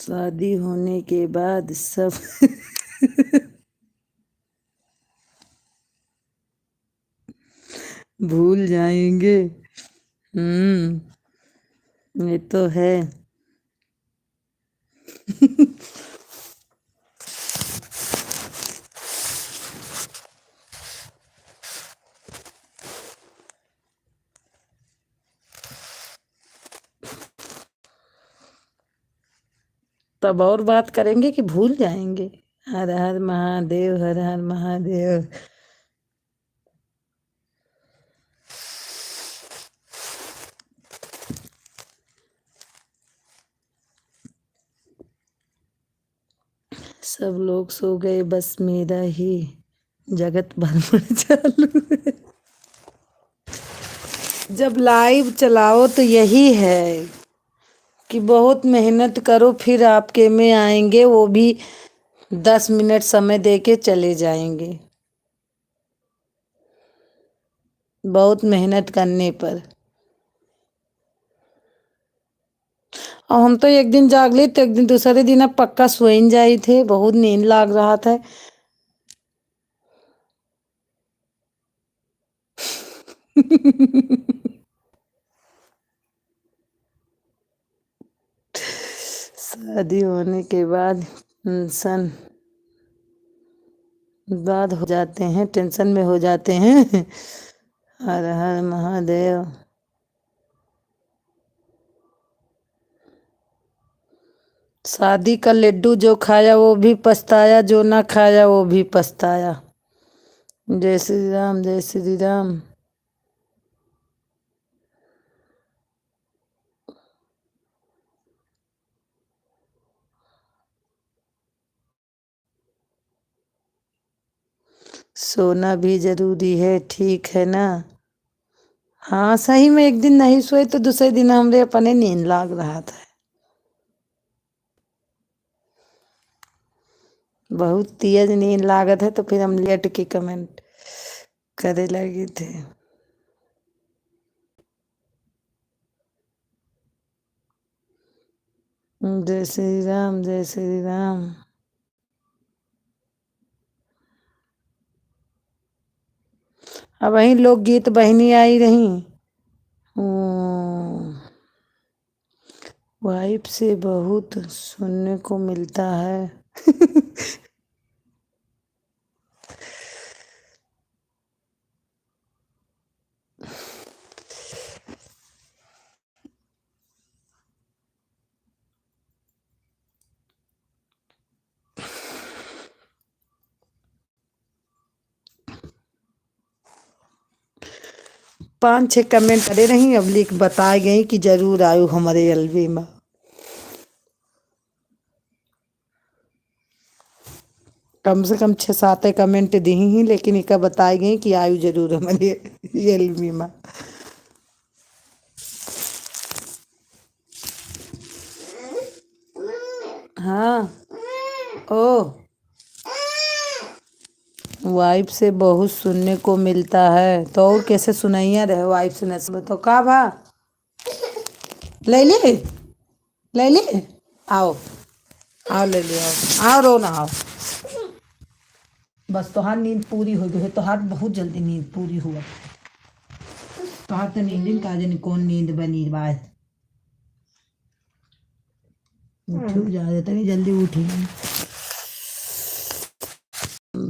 शादी होने के बाद सब भूल जाएंगे। ये तो है। तब और बात करेंगे कि भूल जाएंगे। हर हर महादेव, हर हर महादेव। सब लोग सो गए, बस मेरा ही जगत भ्रमण चालू है। जब लाइव चलाओ तो यही है कि बहुत मेहनत करो, फिर आपके में आएंगे, वो भी 10 मिनट समय दे के चले जाएंगे, बहुत मेहनत करने पर। और हम तो एक दिन जाग ली तो एक दिन दूसरे दिन अब पक्का सोइन जाई थे, बहुत नींद लाग रहा था। शादी होने के बाद इंसान बाद हो जाते हैं, टेंशन में हो जाते हैं। हर हर महादेव। शादी का लड्डू जो खाया वो भी पछताया, जो ना खाया वो भी पछताया। जय श्री राम, जय श्री राम। सोना भी जरूरी है, ठीक है ना। हाँ सही में, एक दिन नहीं सोए तो दूसरे दिन हमरे अपने नींद लाग रहा था, बहुत तेज नींद लागत है, तो फिर हम लेट के कमेंट करे लगे थे। जय श्री राम, जय श्री राम। अब वही लोकगीत बहनी आई रही। वाइफ से बहुत सुनने को मिलता है। 5-6 कमेंट करे रही, अब लिख बताए गई कि जरूर आयु हमारे एलबी में। कम से कम 6-7 कमेंट दी ही, लेकिन इका बताई गई कि आयु जरूर हमारे एलबी में। हाँ। ओ, वाइफ से बहुत सुनने को मिलता है, तो और कैसे सुनाइया रहे वाइफ से न तो का भा ले ले, ले ले, आओ आओ, ले ले आओ, आओ रो ना आओ। बस तोहार नींद पूरी हो गई है, तोहार बहुत जल्दी नींद पूरी हुआ। तोहार तो नींद का जन कौन नींद बनी बात। उठू जा तनी जल्दी उठी।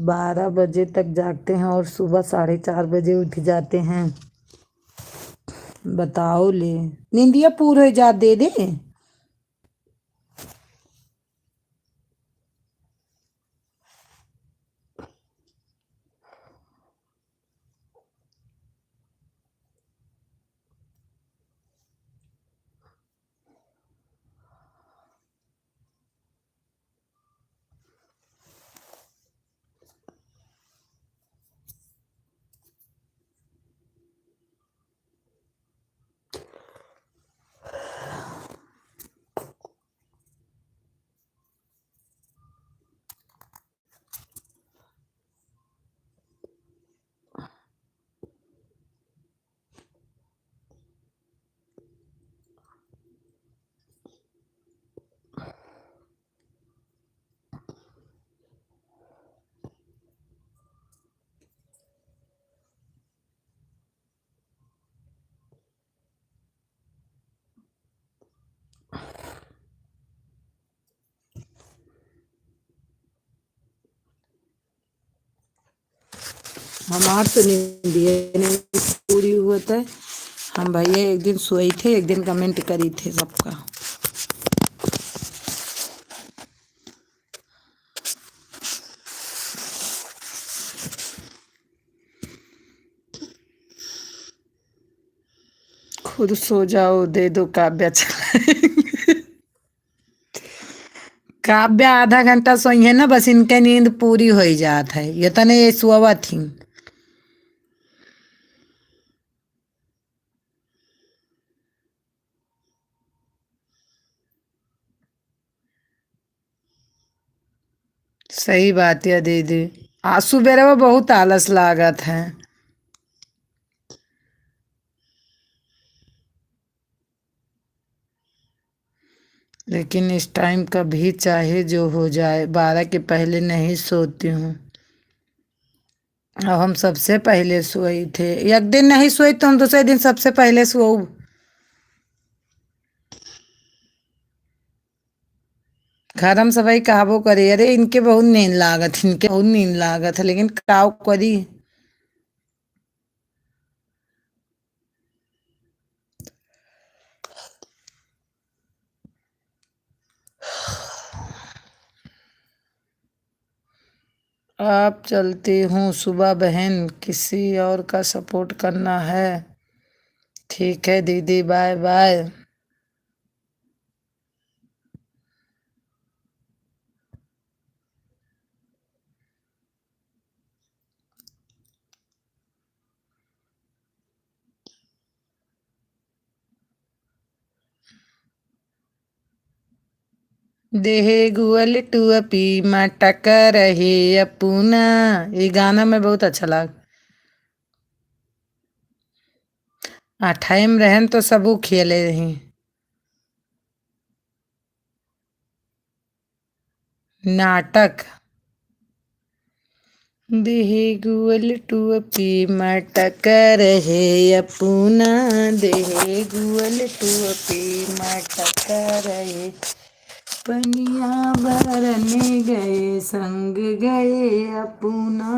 12 बजे तक जागते हैं और सुबह 4:30 बजे उठ जाते हैं। बताओ ले, नींदिया पूरे जा दे दे। हमार तो नींदिए नहीं पूरी हुआ था। हम भैया एक दिन सोए थे, एक दिन कमेंट करी थे सबका। खुद सो जाओ, दे दो काव्या चलाएंगे। काव्या आधा घंटा सोई है ना, बस इनके नींद पूरी हो ही जात है। ये तो नहीं सुआ थी। सही बात है दीदी। आज सुबह वो बहुत आलस लागत है। लेकिन इस टाइम कभी चाहे जो हो जाए, 12 के पहले नहीं सोती हूँ। अब हम सबसे पहले सोई थे। एक दिन नहीं सोई तो हम दूसरे दिन सबसे पहले सो। घर हम सबाई कहबो करे, अरे इनके बहुत नींद लागत, इनके बहुत नींद लागत है, लेकिन काव करी। आप चलती हूँ सुबह बहन, किसी और का सपोर्ट करना है। ठीक है दीदी, बाय बाय। देहे गुअल टू अपी मटक रहे अपना। ये गाना में बहुत अच्छा लगा। टाइम रहन तो सबू खेले रही। नाटक। देहे गुअल टू अपी मटक रहे अपना। देहे गुअल टू अपी मटक रहे। पनिया भरने गए संग गए अपना।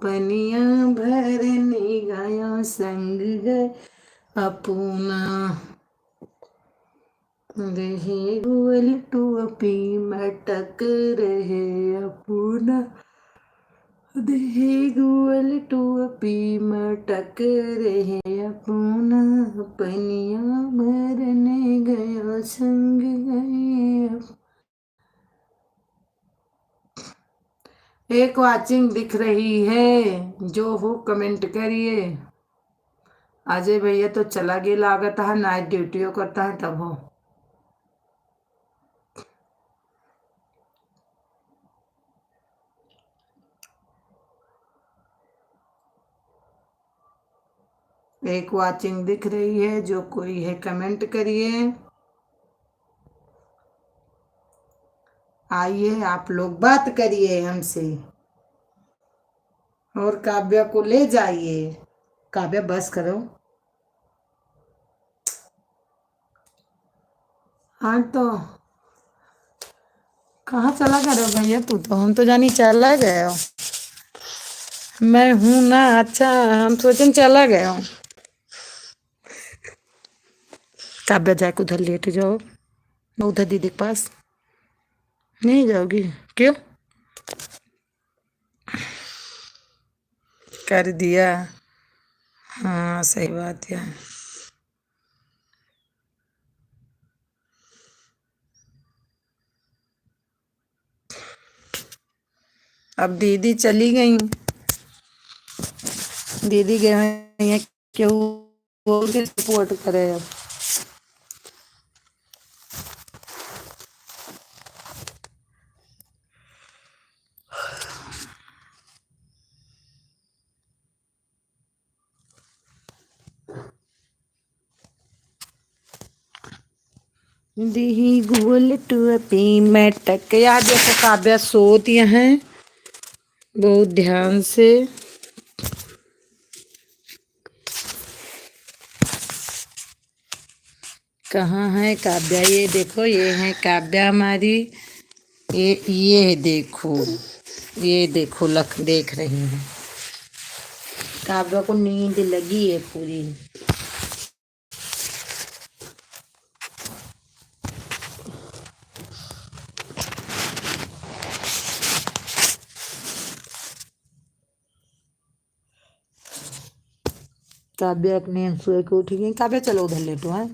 पनिया भरने गया संग गए अपना। रहे गुअल टू अपी मटक रहे अपना। रहे गुअल टू अपी मटक रहे अपना। पनिया भरने गया संग गए अपना। एक वाचिंग दिख रही है, जो हो कमेंट करिए। अजय भैया तो चला गया लागत है, नाइट ड्यूटियों करता है तब हो। एक वाचिंग दिख रही है, जो कोई है कमेंट करिए। आइए आप लोग बात करिए हमसे, और काव्या को ले जाइए। काव्या बस करो। हाँ तो कहाँ चला गया रे भैया तू? तो हम तो जानी चला गया। मैं हूं ना। अच्छा, हम सोचन चला गया। काव्या जाके उधर लेट जाओ, मैं उधर दीदी के पास। नहीं जाओगी? क्यों? कर दिया। हाँ सही बात है। अब दीदी चली गई। दीदी गए हैं, क्यों बोल के सपोर्ट करे अब। दी गोल टू पी मटक। यार देखो काव्या सोती हैं बहुत ध्यान से। कहाँ है काव्या? ये देखो, ये है काव्या हमारी। ये देखो, ये देखो लख देख रही है। काव्या को नींद लगी है पूरी। काव्या अपने सोए के उठी गई। काव्या चलो उधर लेटो है।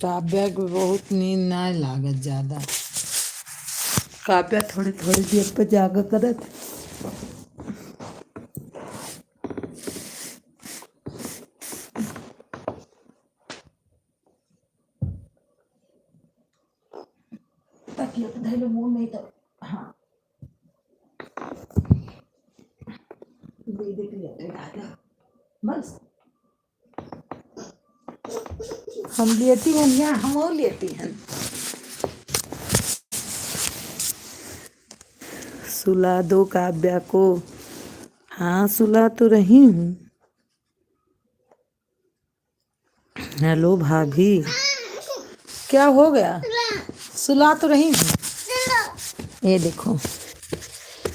काव्या को बहुत नींद ना लागत ज्यादा। काव्या थोड़ी थोड़ी देर पे जागा करत। तकिया तो धैलो मुंह नहीं तो हाँ दीदी के लिए बस हम लेती हैं या हम और लेती हैं। सुला दो काव्या को। हाँ सुला तो रही हूँ। हेलो भाभी क्या हो गया? सुला तो रही हूँ। ये देखो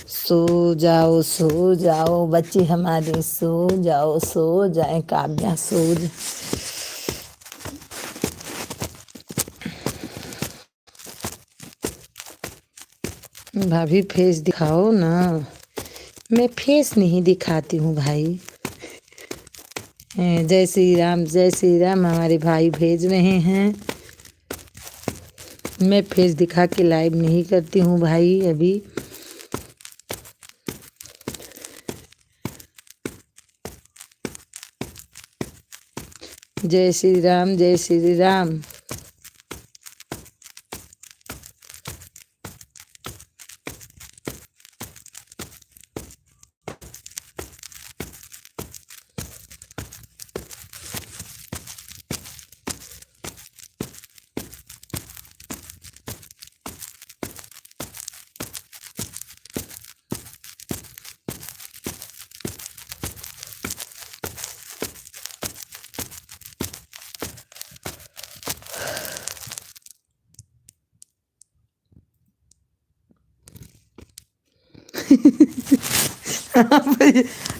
सो जाओ बच्चे हमारे सो जाए काव्या सो जाए। भाभी फेस दिखाओ ना। मैं फेस नहीं दिखाती हूँ भाई। जय श्री राम हमारे भाई भेज रहे हैं। मैं फेस दिखा के लाइव नहीं करती हूँ भाई अभी। जय श्री राम जय श्री राम।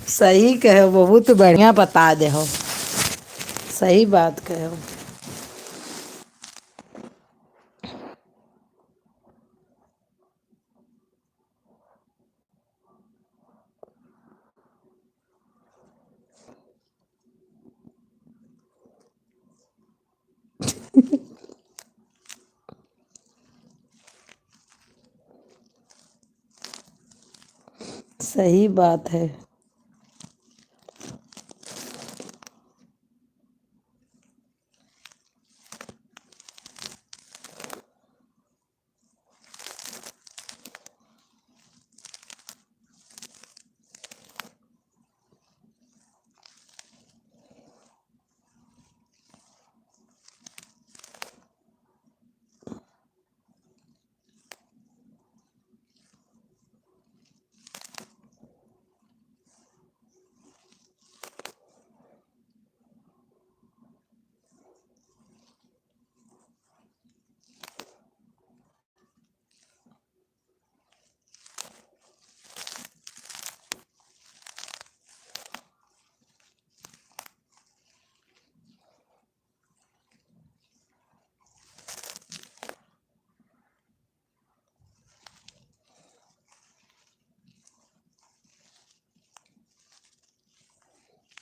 सही कहो बहुत बढ़िया बता दे हो। सही बात कहो। सही बात है।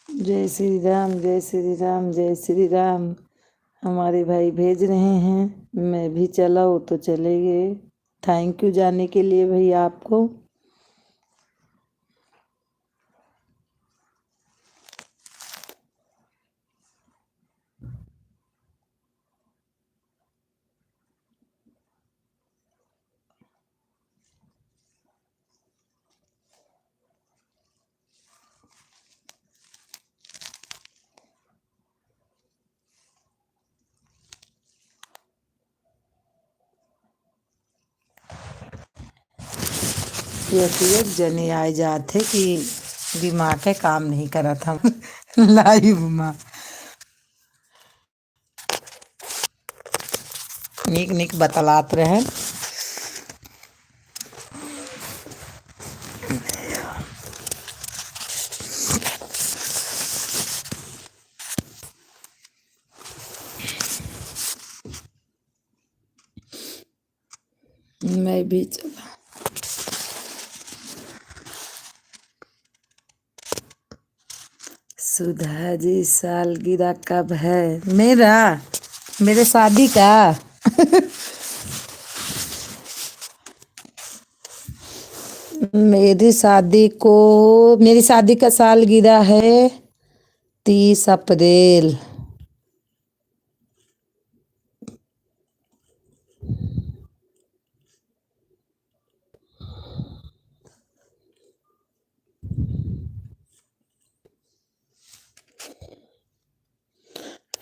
जय श्री राम जय श्री राम जय श्री राम हमारे भाई भेज रहे हैं। मैं भी चलाओ तो चले गए। थैंक यू जाने के लिए भैया आपको। एक जने आए जाते कि दिमाग है काम नहीं करा था लाइव में निक निक बतलात रहे। मैं भी चला। सुधा जी सालगिरह कब है मेरा? मेरे शादी का मेरी शादी का सालगिरह है 30 अप्रैल।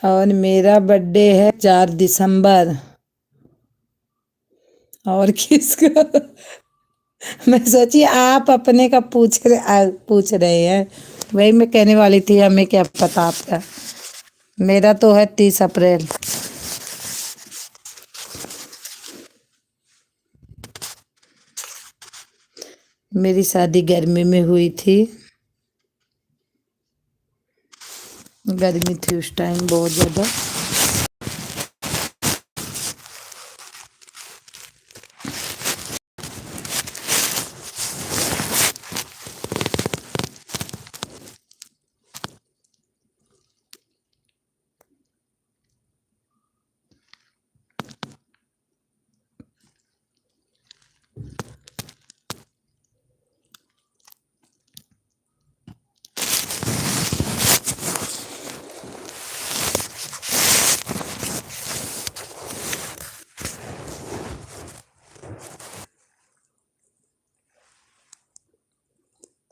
और मेरा बर्थडे है 4 दिसंबर। और किसका? मैं सोची आप अपने का पूछ रहे हैं। वही मैं कहने वाली थी हमें क्या पता आपका। मेरा तो है 30 अप्रैल। मेरी शादी गर्मी में हुई थी। गर्मी थी उस टाइम बहुत ज्यादा।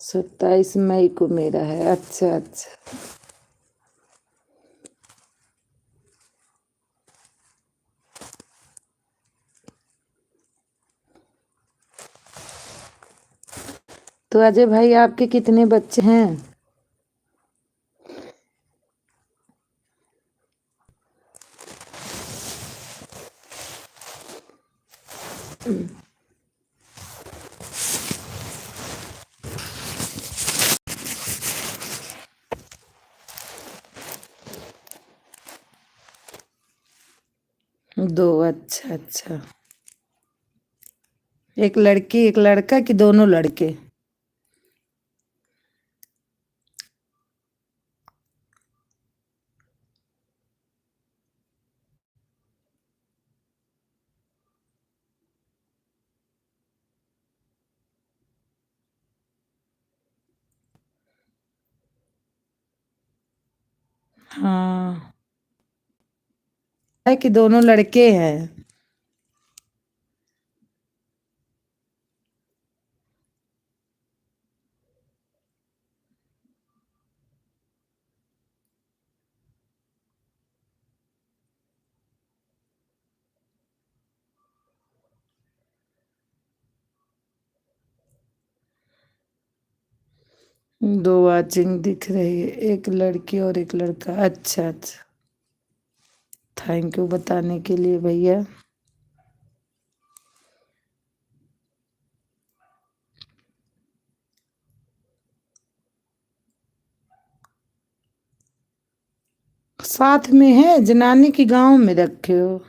सत्ताईस मई को मेरा है। अच्छा अच्छा। तो अजय भाई आपके कितने बच्चे हैं? दो। अच्छा अच्छा। एक लड़की एक लड़का कि दोनों लड़के? हाँ है कि दोनों लड़के हैं। दो वाचिंग दिख रही है, एक लड़की और एक लड़का। अच्छा अच्छा। थैंक यू बताने के लिए भैया। साथ में है जनानी की गांव में रखे हो?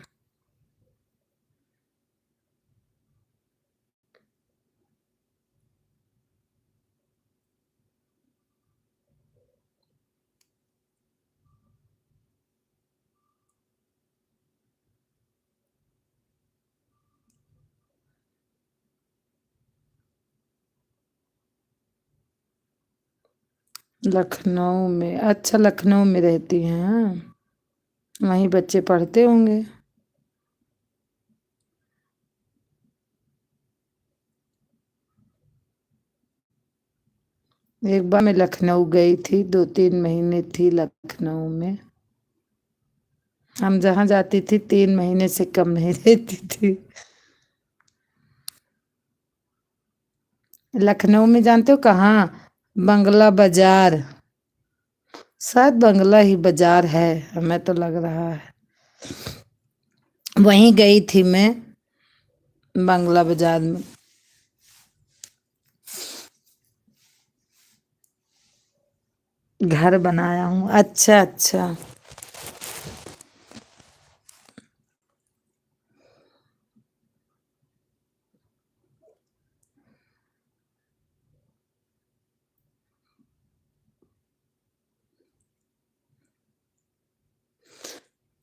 लखनऊ में? अच्छा लखनऊ में रहती हैं। हाँ। वहीं बच्चे पढ़ते होंगे। एक बार मैं लखनऊ गई थी, 2-3 महीने थी लखनऊ में। हम जहाँ जाती थी 3 महीने से कम नहीं रहती थी। लखनऊ में जानते हो कहाँ? बंगला बाजार, शायद बंगला ही बाजार है, हमें तो लग रहा है। वहीं गई थी मैं, बंगला बाजार में। घर बनाया हूँ। अच्छा अच्छा।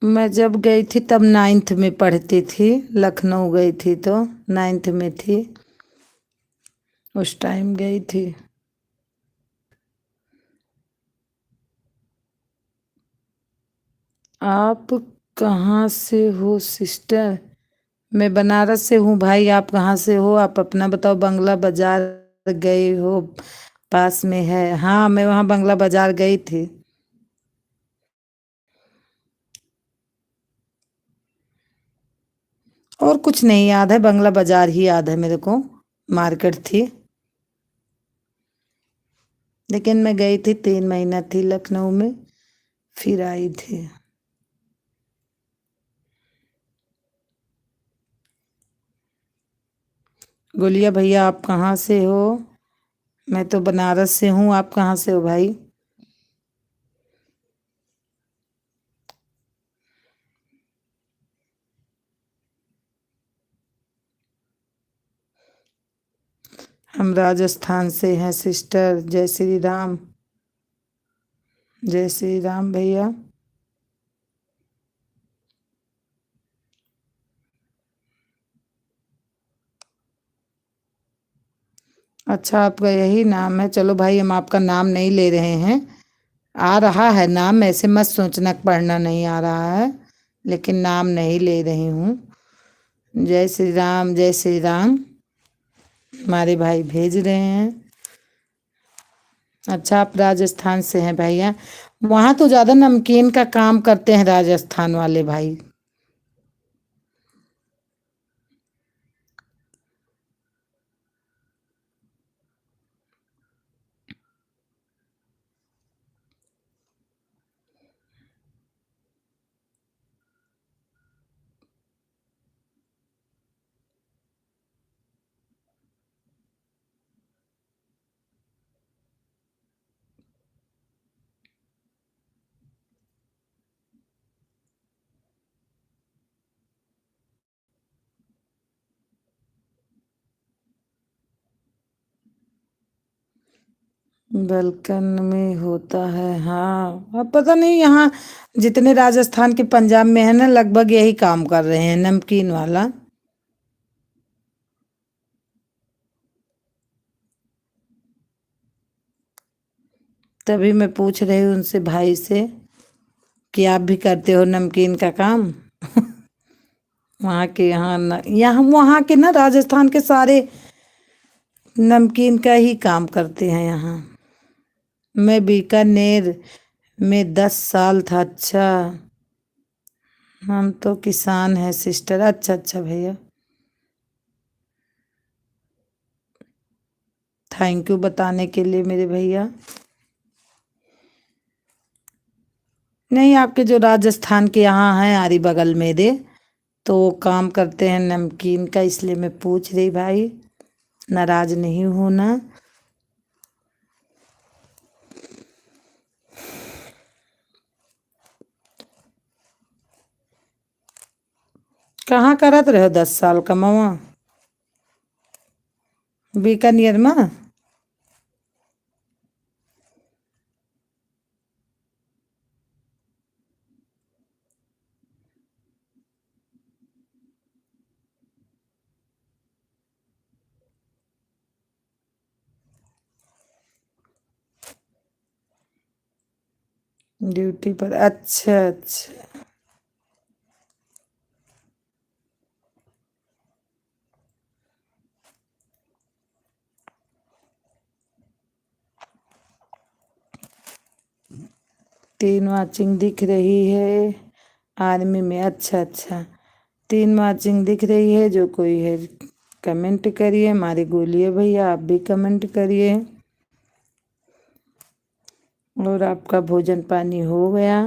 मैं जब गई थी तब 9th में पढ़ती थी, लखनऊ गई थी तो 9th में थी, उस टाइम गई थी। आप कहाँ से हो सिस्टर? मैं बनारस से हूँ भाई, आप कहाँ से हो? आप अपना बताओ। बंगला बाजार गए हो, पास में है। हाँ, मैं वहाँ बंगला बाजार गई थी। और कुछ नहीं याद है, बंगला बाजार ही याद है मेरे को, मार्केट थी। लेकिन मैं गई थी, 3 महीना थी लखनऊ में, फिर आई थी। गोलिया भैया आप कहाँ से हो? मैं तो बनारस से हूँ, आप कहाँ से हो भाई? हम राजस्थान से हैं सिस्टर। जय श्री राम। जय श्री राम भैया। अच्छा, आपका यही नाम है? चलो भाई, हम आपका नाम नहीं ले रहे हैं। आ रहा है नाम, ऐसे मत सोचना पढ़ना नहीं आ रहा है, लेकिन नाम नहीं ले रही हूँ। जय श्री राम, जय श्री राम। हमारे भाई भेज रहे हैं। अच्छा, आप राजस्थान से हैं भैया? वहाँ तो ज़्यादा नमकीन का काम करते हैं राजस्थान वाले भाई। बलकन में होता है, हाँ। अब पता नहीं, यहाँ जितने राजस्थान के पंजाब में है ना, लगभग यही काम कर रहे हैं, नमकीन वाला। तभी मैं पूछ रही हूँ उनसे, भाई से, कि आप भी करते हो नमकीन का काम? वहाँ के, यहाँ यहाँ वहाँ के ना, राजस्थान के सारे नमकीन का ही काम करते हैं यहाँ। मैं बीकानेर में 10 साल था। अच्छा, हम तो किसान हैं सिस्टर। अच्छा अच्छा भैया, थैंक यू बताने के लिए मेरे भैया। नहीं, आपके जो राजस्थान के यहाँ हैं आरी बगल मेरे, तो वो काम करते हैं नमकीन का, इसलिए मैं पूछ रही भाई, नाराज नहीं होना। कहाँ करत रहे 10 साल का मामा? बीकानेर में? ड्यूटी पर? अच्छा अच्छा। तीन वाचिंग दिख रही है आर्मी में? अच्छा अच्छा, तीन वाचिंग दिख रही है। जो कोई है कमेंट करिए, हमारे गोलिए भैया आप भी कमेंट करिए। और आपका भोजन पानी हो गया?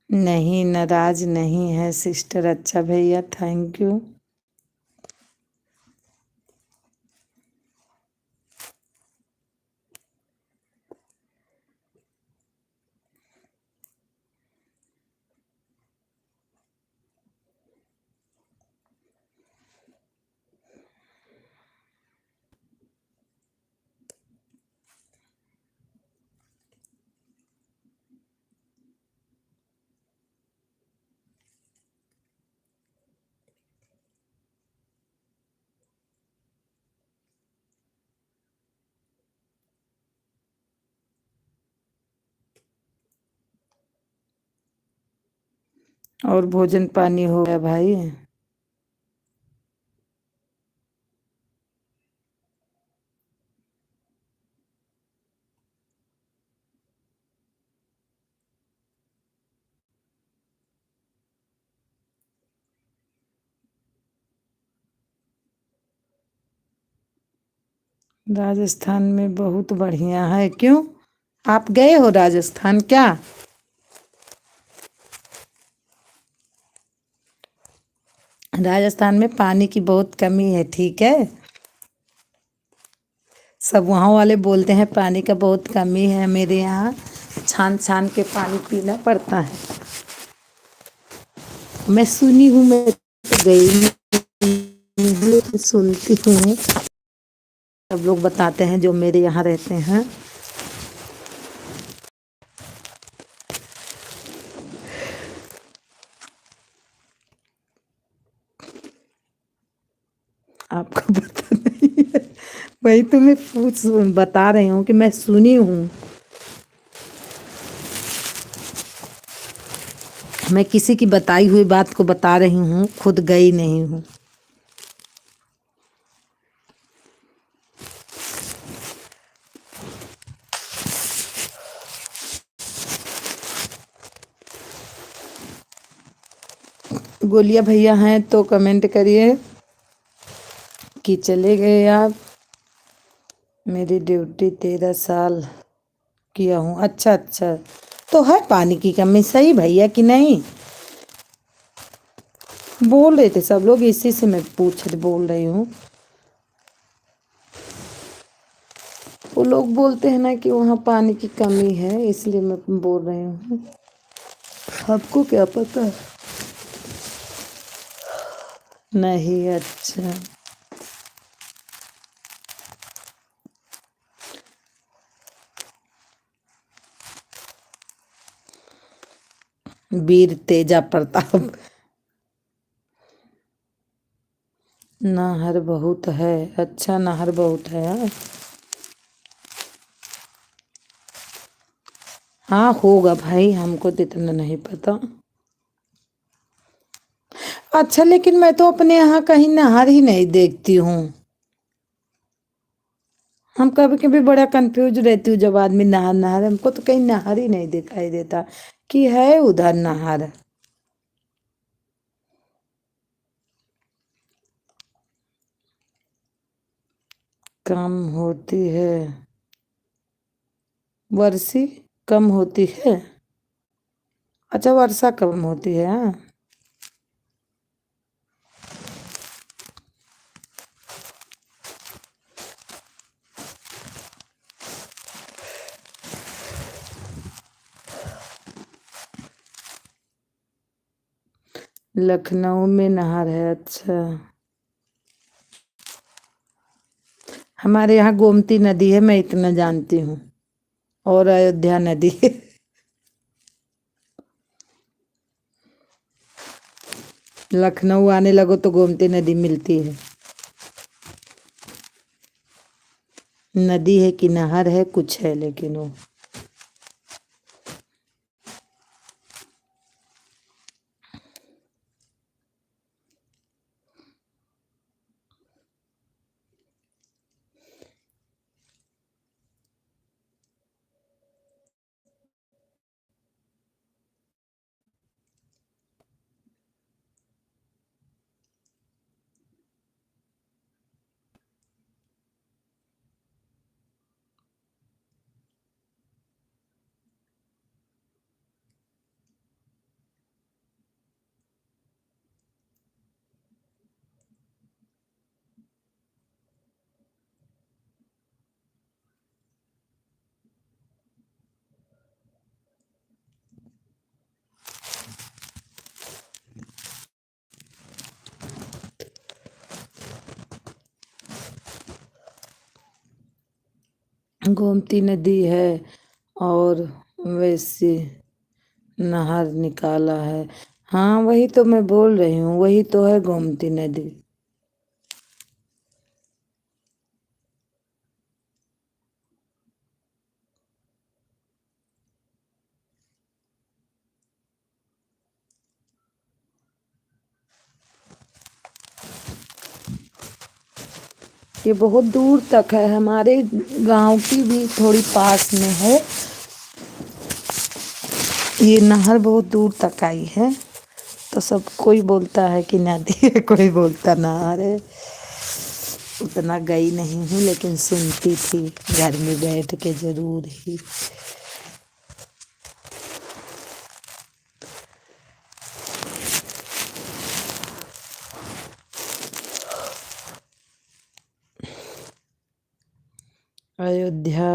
नहीं, नाराज नहीं है सिस्टर। अच्छा भैया, थैंक यू। और भोजन पानी हो गया भाई? राजस्थान में बहुत बढ़िया है। क्यों, आप गए हो राजस्थान क्या? राजस्थान में पानी की बहुत कमी है, ठीक है। सब वहाँ वाले बोलते हैं पानी का बहुत कमी है। मेरे यहाँ छान छान के पानी पीना पड़ता है। मैं सुनी हूँ, मैं तो गई नहीं हूँ, सुनती हूँ। सब लोग बताते हैं जो मेरे यहाँ रहते हैं। आपको पता नहीं है? वही तो मैं बता रही हूँ कि मैं सुनी हूँ। मैं किसी की बताई हुई बात को बता रही हूँ, खुद गई नहीं हूँ। गोलिया भैया हैं तो कमेंट करिए कि चले गए आप। मेरी ड्यूटी 13 साल किया हूँ। अच्छा अच्छा, तो है पानी की कमी, सही भैया कि नहीं? बोल रहे थे सब लोग, इसी से मैं बोल रही हूँ। वो लोग बोलते हैं ना कि वहाँ पानी की कमी है, इसलिए मैं बोल रही हूँ। आपको क्या पता? नहीं, अच्छा। वीर तेजा प्रताप। नहर बहुत है। अच्छा, नहर बहुत है। हाँ होगा भाई, हमको तो इतना नहीं पता। अच्छा, लेकिन मैं तो अपने यहाँ कहीं नहर ही नहीं देखती हूँ। हम कभी कभी बड़ा कंफ्यूज रहती हूँ जब आदमी नहर नहर, हमको तो कहीं नहर ही नहीं दिखाई देता कि है उधर नहर। कम होती है वर्षी, कम होती है। अच्छा, वर्षा कम होती है, हाँ। लखनऊ में नहर है, अच्छा। हमारे यहाँ गोमती नदी है, मैं इतना जानती हूँ। और अयोध्या नदी है। लखनऊ आने लगो तो गोमती नदी मिलती है। नदी है कि नहर है, कुछ है, लेकिन वो गोमती नदी है और वैसे नहर निकाला है। हाँ वही तो मैं बोल रही हूँ, वही तो है गोमती नदी। ये बहुत दूर तक है, हमारे गांव की भी थोड़ी पास में है। ये नहर बहुत दूर तक आई है, तो सब कोई बोलता है कि नदी है, कोई बोलता नहर है। उतना गई नहीं हूँ लेकिन सुनती थी घर में बैठ के जरूर ही। अयोध्या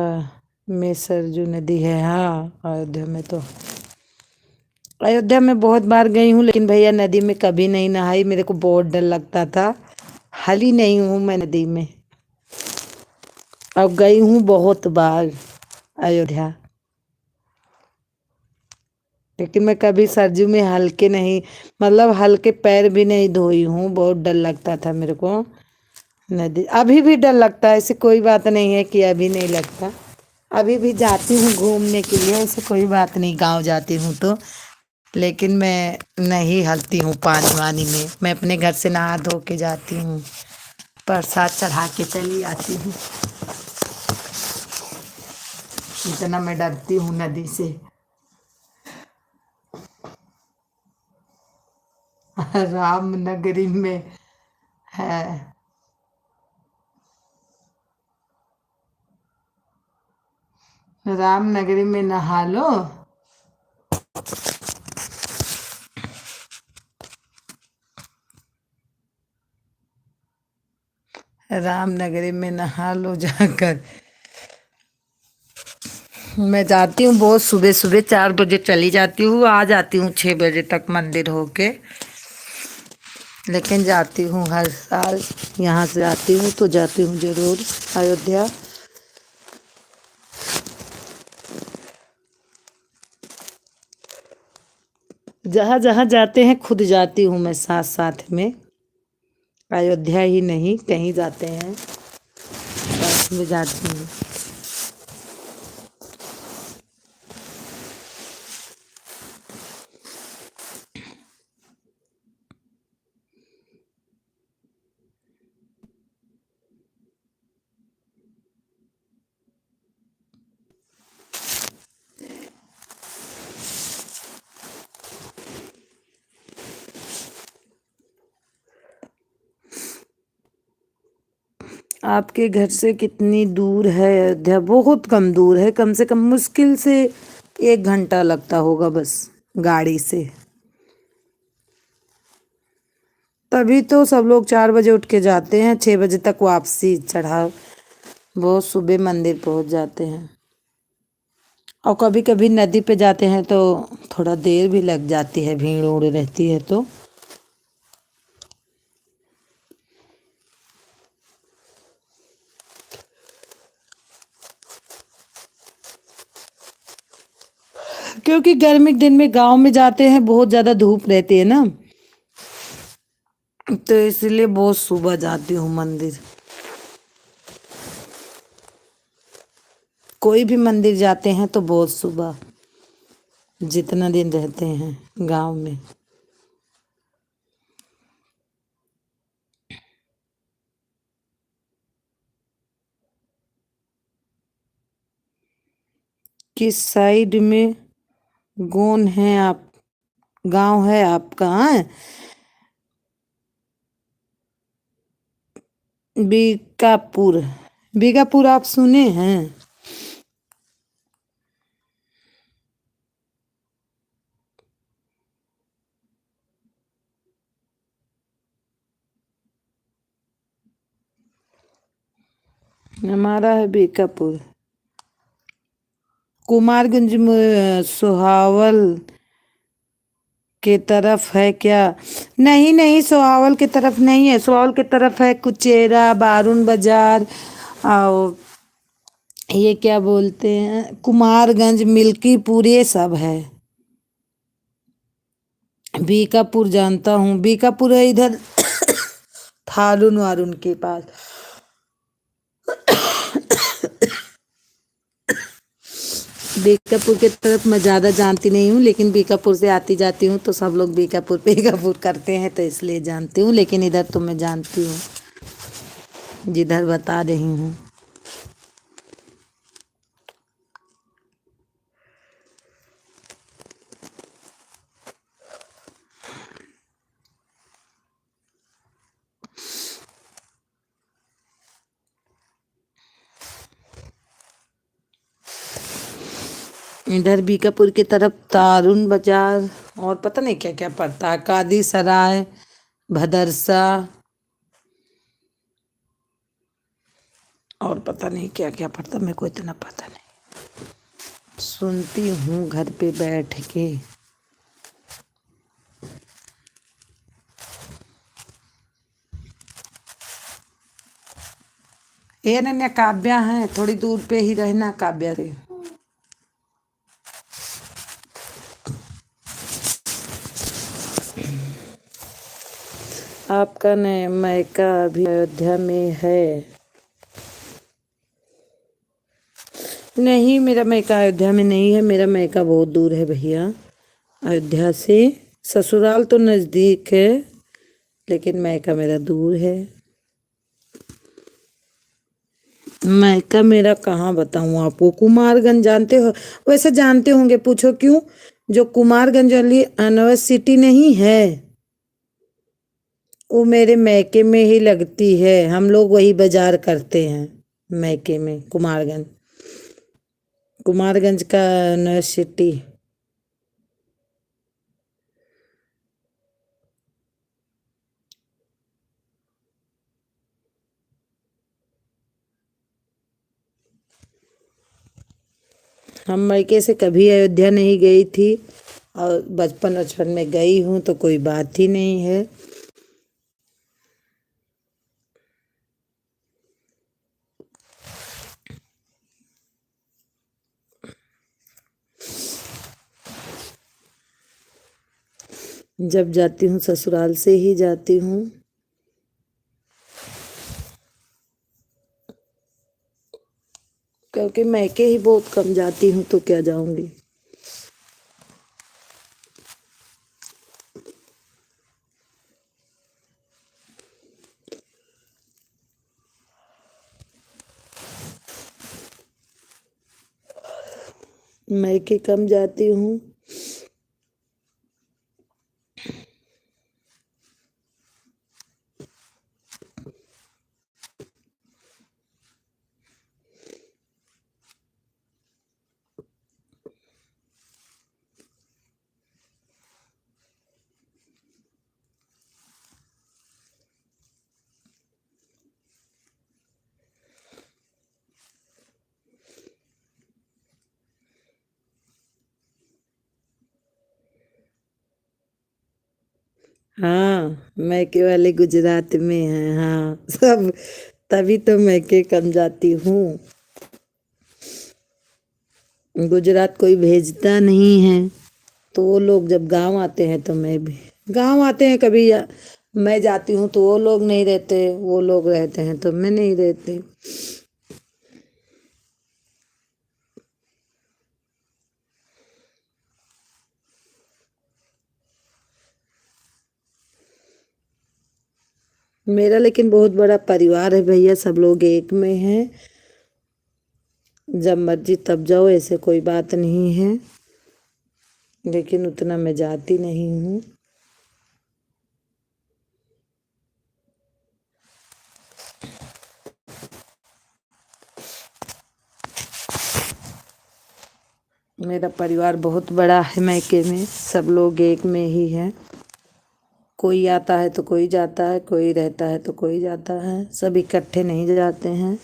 में सरजू नदी है। हाँ अयोध्या में तो, अयोध्या में बहुत बार गई हूँ लेकिन भैया नदी में कभी नहीं नहाई, मेरे को बहुत डर लगता था। हाली नहीं हूँ मैं नदी में। अब गई हूँ बहुत बार अयोध्या, लेकिन मैं कभी सरजू में हल्के नहीं, मतलब हल्के पैर भी नहीं धोई हूँ। बहुत डर लगता था मेरे को नदी। अभी भी डर लगता है, ऐसी कोई बात नहीं है कि अभी नहीं लगता। अभी भी जाती हूँ घूमने के लिए, ऐसे कोई बात नहीं, गांव जाती हूँ तो। लेकिन मैं नहीं हलती हूँ पानी वानी में, मैं अपने घर से नहा धो के जाती हूँ, प्रसाद चढ़ा के चली आती हूँ। इतना मैं डरती हूँ नदी से। रामनगरी में है। रामनगरी में नहा लो। रामनगरी में नहा लो जाकर। मैं जाती हूँ बहुत सुबह सुबह, 4 बजे चली जाती हूँ, आ जाती हूँ 6 बजे तक मंदिर होके। लेकिन जाती हूँ हर साल, यहाँ से आती हूँ तो जाती हूँ जरूर अयोध्या। जहाँ जहाँ जाते हैं खुद जाती हूँ मैं साथ साथ में। अयोध्या ही नहीं, कहीं जाते हैं साथ में जाती हूँ। आपके घर से कितनी दूर है अयोध्या? बहुत कम दूर है, कम से कम मुश्किल से 1 घंटा लगता होगा बस गाड़ी से। तभी तो सब लोग 4 बजे उठ के जाते हैं, 6 बजे तक वापसी चढ़ाओ, बहुत सुबह मंदिर पहुंच जाते हैं। और कभी कभी नदी पे जाते हैं तो थोड़ा देर भी लग जाती है, भीड़ उड़ रहती है तो। क्योंकि गर्मी के दिन में गांव में जाते हैं, बहुत ज्यादा धूप रहती है ना, तो इसलिए बहुत सुबह जाती हूँ मंदिर। कोई भी मंदिर जाते हैं तो बहुत सुबह, जितना दिन रहते हैं गांव में। किस साइड में गोन है आप, गांव है आपका? हाँ? बीकापुर, बीकापुर आप सुने हैं? हमारा है बीकापुर। कुमारगंज में सोहावल के तरफ है क्या? नहीं नहीं, सोहावल के तरफ नहीं है, सोहावल के तरफ है कुचेरा, बारून बाजार और ये क्या बोलते हैं, कुमारगंज, मिल्कीपुर, ये सब है। बीकापुर जानता हूँ, बीकापुर है इधर थारून वारून के पास। बीकापुर के तरफ मैं ज़्यादा जानती नहीं हूँ, लेकिन बीकापुर से आती जाती हूँ तो सब लोग बीकापुर बीकापुर करते हैं तो इसलिए जानती हूँ, लेकिन इधर तो मैं जानती हूँ जिधर बता रही हूँ। इधर बीकापुर की तरफ तारून बाजार और पता नहीं क्या क्या पड़ता है, कादी सराय, भदरसा और पता नहीं क्या क्या पड़ता, मेरे को इतना पता नहीं, सुनती हूँ घर पे बैठ के। ये नन्या काव्या है, थोड़ी दूर पे ही रहना काव्या से। आपका नया मायका अभी अयोध्या में है? नहीं, मेरा मायका अयोध्या में नहीं है, मेरा मायका बहुत दूर है भैया अयोध्या से। ससुराल तो नज़दीक है लेकिन मायका मेरा दूर है। मायका मेरा कहाँ बताऊँ आपको, कुमारगंज जानते हो? वैसे जानते होंगे, पूछो क्यों। जो कुमारगंज वाली यूनिवर्सिटी नहीं है वो मेरे मैके में ही लगती है, हम लोग वही बाजार करते हैं मैके में। कुमारगंज, कुमारगंज का यूनिवर्सिटी। हम मैके से कभी अयोध्या नहीं गई थी, और बचपन में गई हूँ तो कोई बात ही नहीं है। जब जाती हूँ ससुराल से ही जाती हूँ। क्योंकि मैके ही बहुत कम जाती हूँ तो क्या जाऊंगी। मैके कम जाती हूँ। हाँ, मैके वाले गुजरात में हैं, हाँ सब, तभी तो मैके कम जाती हूँ। गुजरात कोई भेजता नहीं है तो वो लोग जब गांव आते हैं तो मैं भी गांव आते हैं कभी, मैं जाती हूँ तो वो लोग नहीं रहते, वो लोग रहते हैं तो मैं नहीं रहती। मेरा लेकिन बहुत बड़ा परिवार है भैया, सब लोग एक में हैं, जब मर्जी तब जाओ, ऐसे कोई बात नहीं है, लेकिन उतना मैं जाती नहीं हूँ। मेरा परिवार बहुत बड़ा है, मैके में सब लोग एक में ही है, कोई आता है तो कोई जाता है, कोई रहता है तो कोई जाता है, सब इकट्ठे नहीं जाते हैं।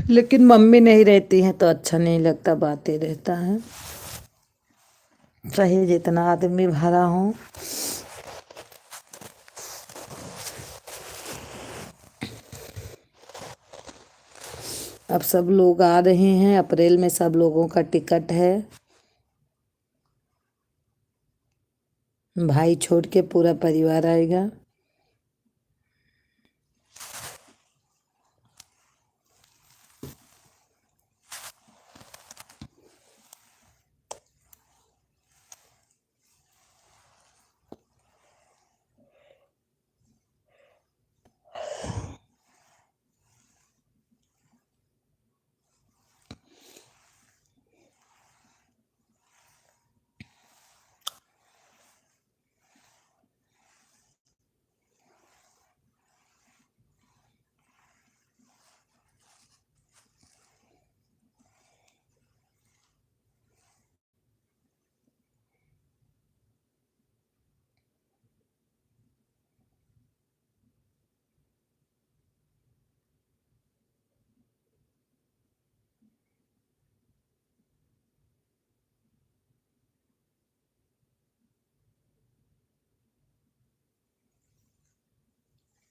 लेकिन मम्मी नहीं रहती हैं तो अच्छा नहीं लगता, बातें रहता है। चाहे जितना आदमी भरा हो, अब सब लोग आ रहे हैं, अप्रैल में सब लोगों का टिकट है। भाई छोड़ के पूरा परिवार आएगा।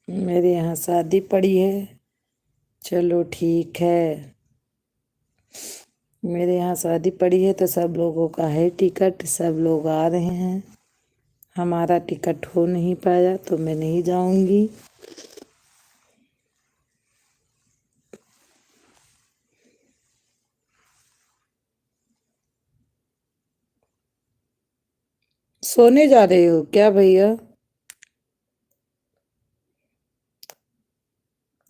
मेरे यहाँ शादी पड़ी है। चलो ठीक है, मेरे यहाँ शादी पड़ी है तो सब लोगों का है टिकट, सब लोग आ रहे हैं। हमारा टिकट हो नहीं पाया तो मैं नहीं जाऊंगी। सोने जा रहे हो क्या भैया?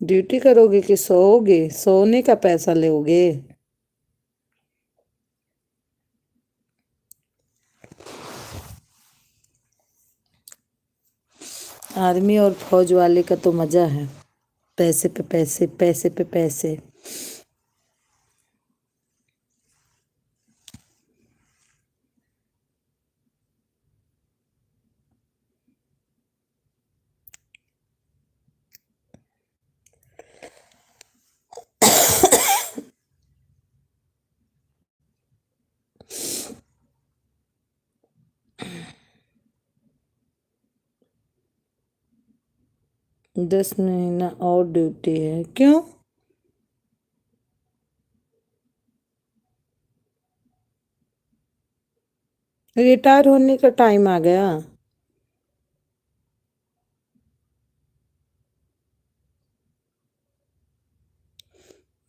ड्यूटी करोगे कि सोओगे? सोने का पैसा लोगे? आर्मी और फौज वाले का तो मजा है, पैसे पे पैसे, पैसे पे पैसे। दस महीना और ड्यूटी है, क्यों? रिटायर होने का टाइम आ गया?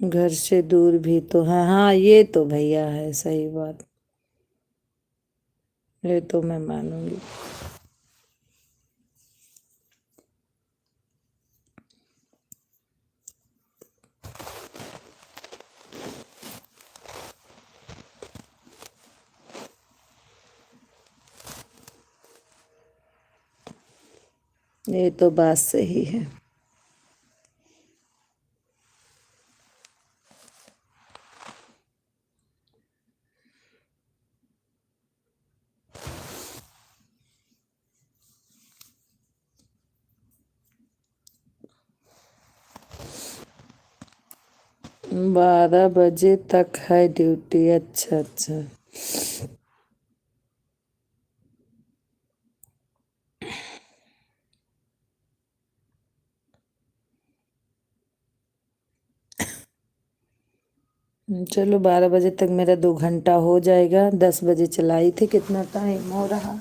घर से दूर भी तो है, हाँ ये तो भैया है, सही बात, ये तो मैं मानूंगी। ये तो बात सही है। बारह बजे तक है ड्यूटी, अच्छा अच्छा। चलो 12 बजे तक मेरा 2 घंटा हो जाएगा। 10 बजे चलाई थी, कितना टाइम हो रहा?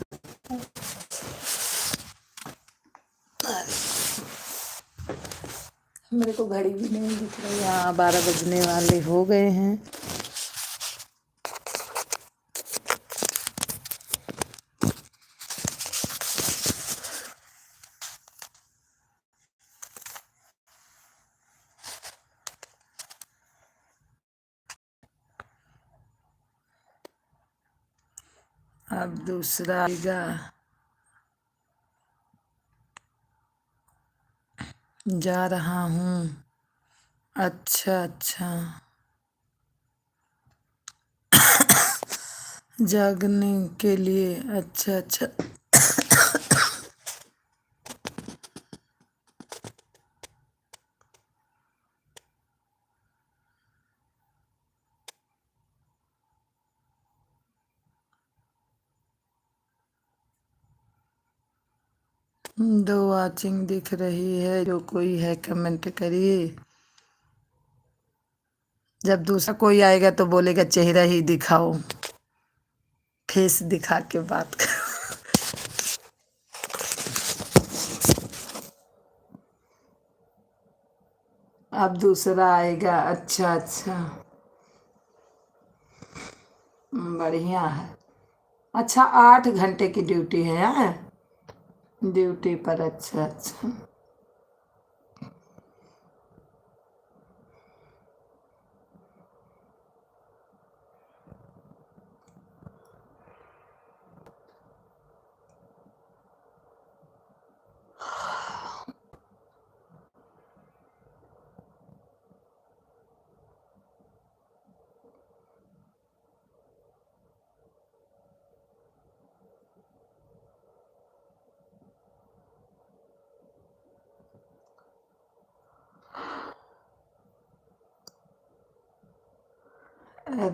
मेरे को घड़ी भी नहीं दिख रही। हाँ 12 बजने वाले हो गए हैं। अब दूसरा आएगा। जा रहा हूँ। अच्छा अच्छा, जागने के लिए, अच्छा अच्छा। दो वाचिंग दिख रही है, जो कोई है कमेंट करिए। जब दूसरा कोई आएगा तो बोलेगा चेहरा ही दिखाओ, फेस दिखा के बात कर। अब दूसरा आएगा। अच्छा अच्छा, बढ़िया है। अच्छा 8 घंटे की ड्यूटी है यार, ड्यूटी पर। अच्छा अच्छा,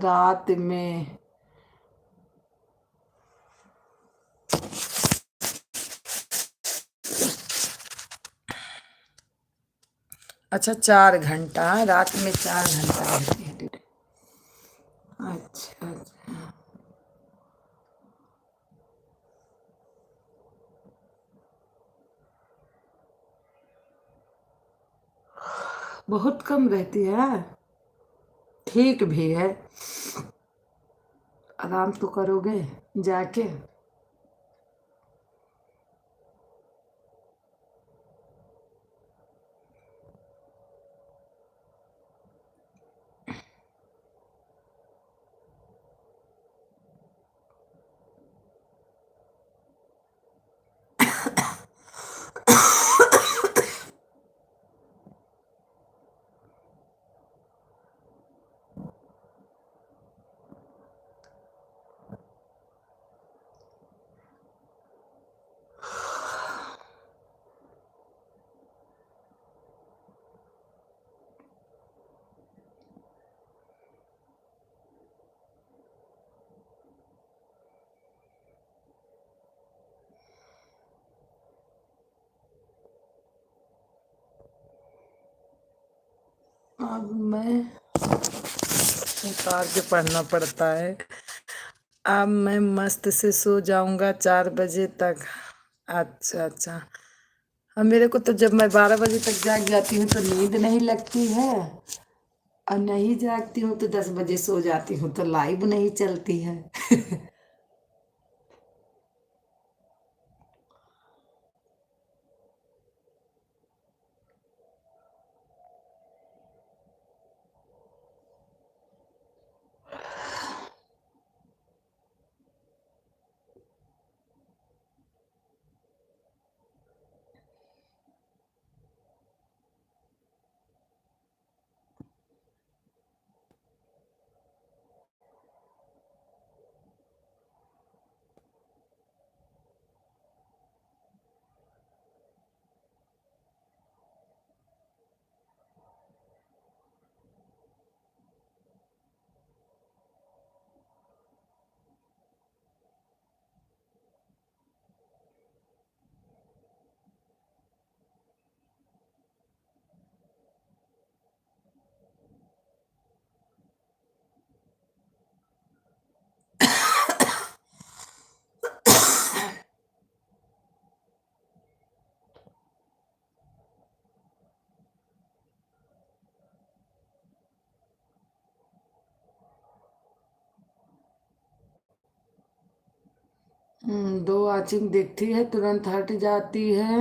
रात में अच्छा 4 घंटा, रात में 4 घंटा रहती है ड्यूटी। अच्छा अच्छा, बहुत कम रहती है। ठीक भी है, आराम तो करोगे जाके। अब मैं उतार के पढ़ना पड़ता है। अब मैं मस्त से सो जाऊंगा 4 बजे तक। अच्छा अच्छा, अब मेरे को तो जब मैं 12 बजे तक जाग जाती हूँ तो नींद नहीं लगती है, और नहीं जागती हूँ तो 10 बजे सो जाती हूँ तो लाइव नहीं चलती है। दो आचिंग दिखती है तुरंत हट जाती है।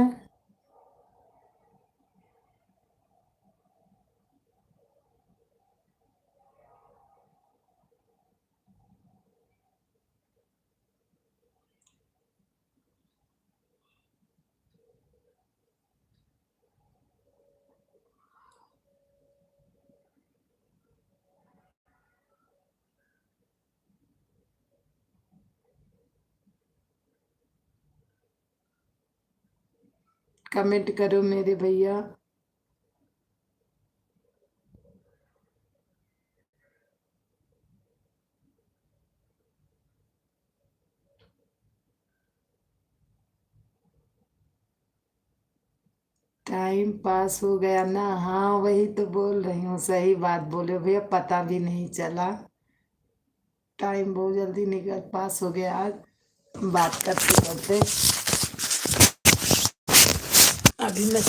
कमेंट करो मेरे भैया। टाइम पास हो गया ना। हाँ वही तो बोल रही हूँ, सही बात बोले भैया, पता भी नहीं चला। टाइम बहुत जल्दी निकल पास हो गया आज बात करते करते। अभी मैं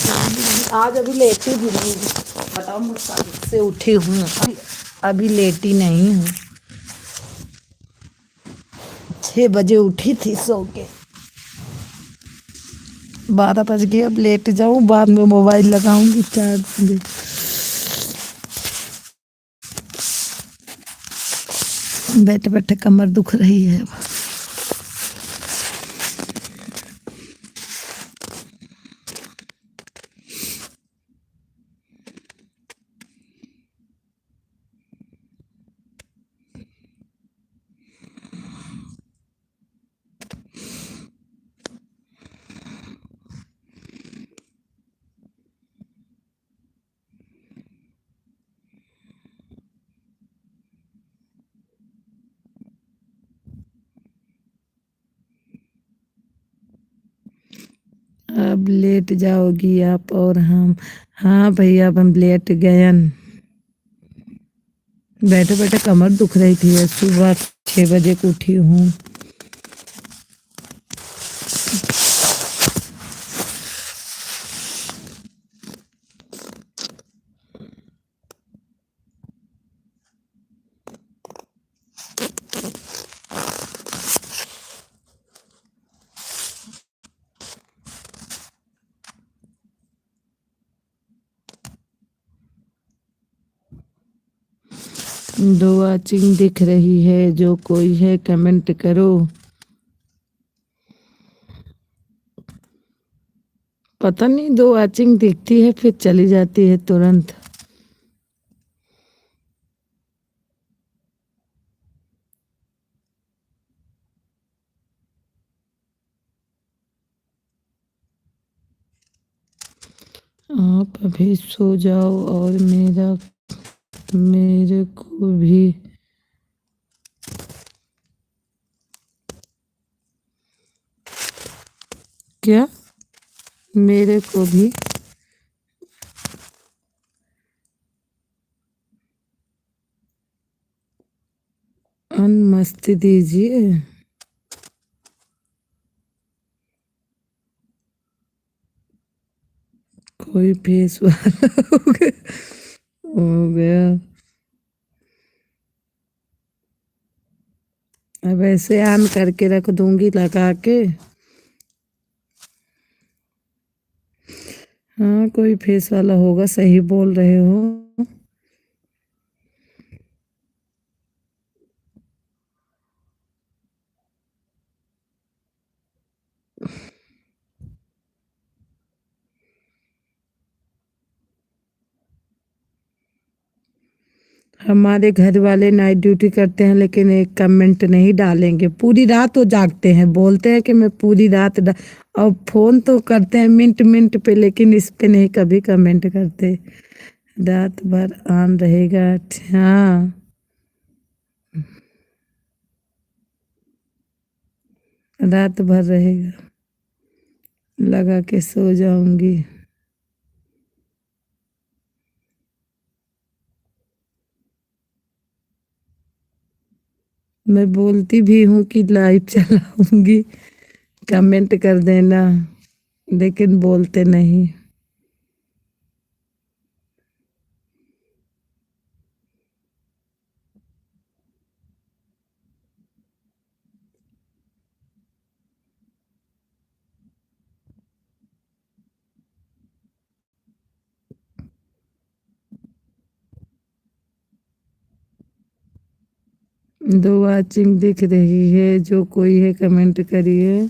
आज अभी लेटी भी नहीं हूँ, बताओ, मैं 7 से उठी हूँ, अभी लेटी नहीं हूँ। 6 बजे उठी थी सो के, 12 बज गए। अब लेट जाऊँ, बाद में मोबाइल लगाऊंगी चार्ज। बैठे बैठे कमर दुख रही है। अब लेट जाओगी आप और हम? हाँ भैया, अब हम लेट गए। बैठे बैठे कमर दुख रही थी, सुबह 6 बजे को उठी हूँ। दो वॉचिंग दिख रही है, जो कोई है कमेंट करो। पता नहीं, दो वॉचिंग दिखती है फिर चली जाती है तुरंत। आप अभी सो जाओ और मेरे को भी। क्या? मेरे को भी अनुमति दीजिए। कोई फेस वाला हो गया। अब ऐसे ऑन करके रख दूंगी लगा के। हाँ कोई फेस वाला होगा, सही बोल रहे हो। हमारे घर वाले नाइट ड्यूटी करते हैं, लेकिन एक कमेंट नहीं डालेंगे। पूरी रात वो जागते हैं, बोलते हैं कि मैं पूरी रात और फोन तो करते हैं मिनट मिनट पे, लेकिन इस पे नहीं कभी कमेंट करते। रात भर ऑन रहेगा। हाँ, रात भर रहेगा, लगा के सो जाऊंगी। मैं बोलती भी हूँ कि लाइव चलाऊंगी, कमेंट कर देना, लेकिन बोलते नहीं। दो वॉचिंग दिख रही है, जो कोई है कमेंट करिए।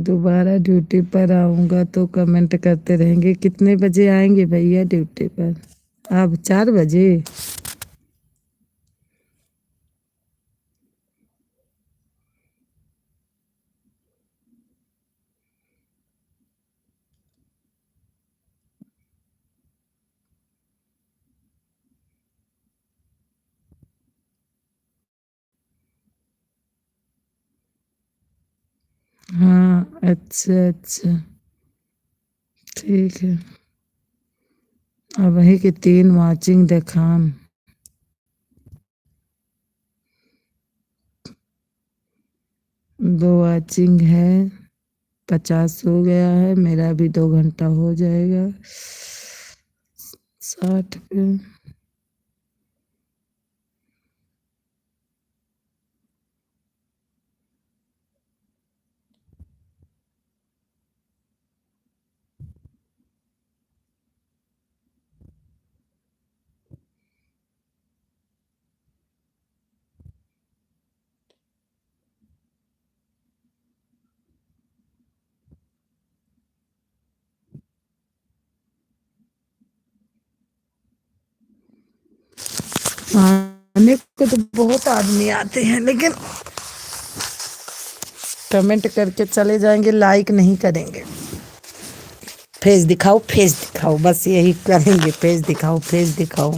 दोबारा ड्यूटी पर आऊँगा तो कमेंट करते रहेंगे। कितने बजे आएंगे भैया ड्यूटी पर? अब 4 बजे। हाँ अच्छा अच्छा ठीक है। अब वही की 3 वाचिंग देखाम। 2 वाचिंग है, 50 हो गया है, मेरा भी 2 घंटा हो जाएगा 60 पे। आने को तो बहुत आदमी आते हैं लेकिन कमेंट करके चले जाएंगे, लाइक नहीं करेंगे। फेस दिखाओ फेस दिखाओ, बस यही करेंगे, फेस दिखाओ फेस दिखाओ।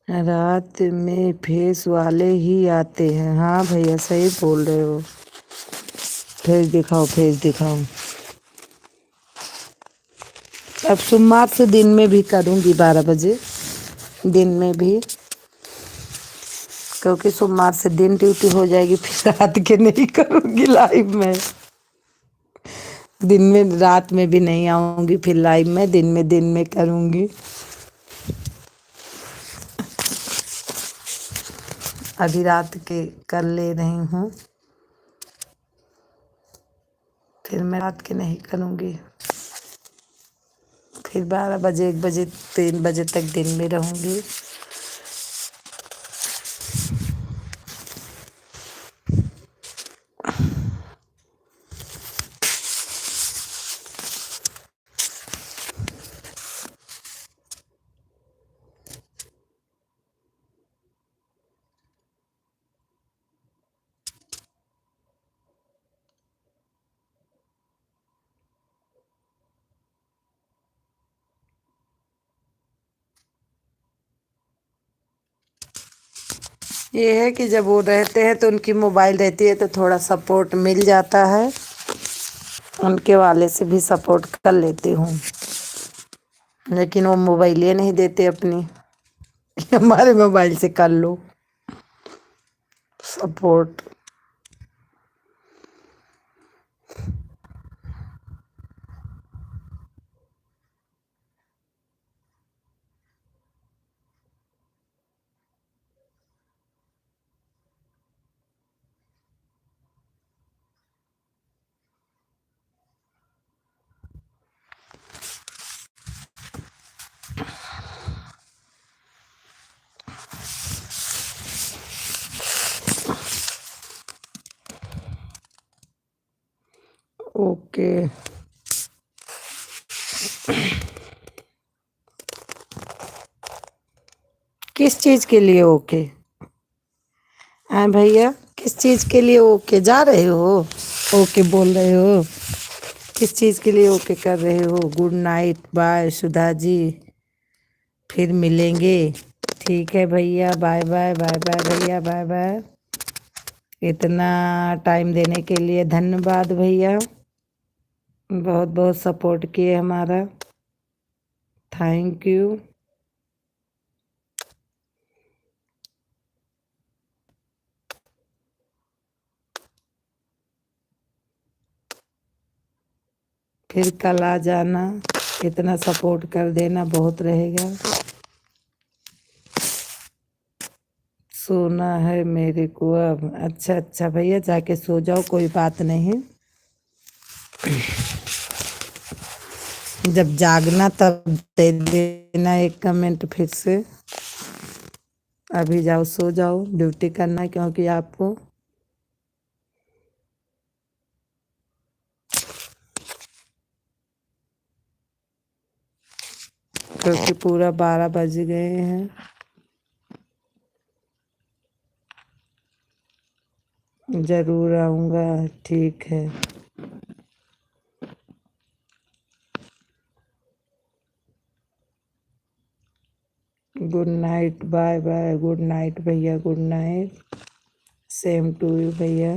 रात में फेस वाले ही आते हैं। हाँ भैया सही बोल रहे हो। फेस दिखाओ फेस दिखाओ। अब सोमवार से दिन में भी करूँगी 12 बजे, दिन में भी, क्योंकि सोमवार से दिन ड्यूटी हो जाएगी, फिर रात के नहीं करूँगी लाइव में। दिन में रात में भी नहीं आऊँगी फिर लाइव में, दिन में करूँगी। अभी रात के कर ले रही हूँ, फिर मैं रात के नहीं करूँगी, फिर 12 बजे 1 बजे 3 बजे तक दिन में रहूँगी। ये है कि जब वो रहते हैं तो उनकी मोबाइल रहती है तो थोड़ा सपोर्ट मिल जाता है, उनके वाले से भी सपोर्ट कर लेती हूँ, लेकिन वो मोबाइल ये नहीं देते अपनी। हमारे मोबाइल से कर लो सपोर्ट। ओके किस चीज के लिए ओके? हाँ भैया किस चीज के लिए ओके जा रहे हो? ओके बोल रहे हो, किस चीज के लिए ओके कर रहे हो? Good night, bye Sudha ji, फिर मिलेंगे। ठीक है भैया, बाय बाय बाय बाय भैया, बाय बाय। इतना टाइम देने के लिए धन्यवाद भैया, बहुत बहुत सपोर्ट किए हमारा, थैंक यू। फिर कल आ जाना, इतना सपोर्ट कर देना बहुत रहेगा। सोना है मेरे को अब। अच्छा अच्छा भैया जाके सो जाओ, कोई बात नहीं। जब जागना तब दे देना एक कमेंट फिर से। अभी जाओ सो जाओ, ड्यूटी करना है क्योंकि आपको क्योंकि पूरा 12 बज गए हैं। जरूर आऊँगा, ठीक है। Good night, bye bye, good night भैया, good night, same to you भैया।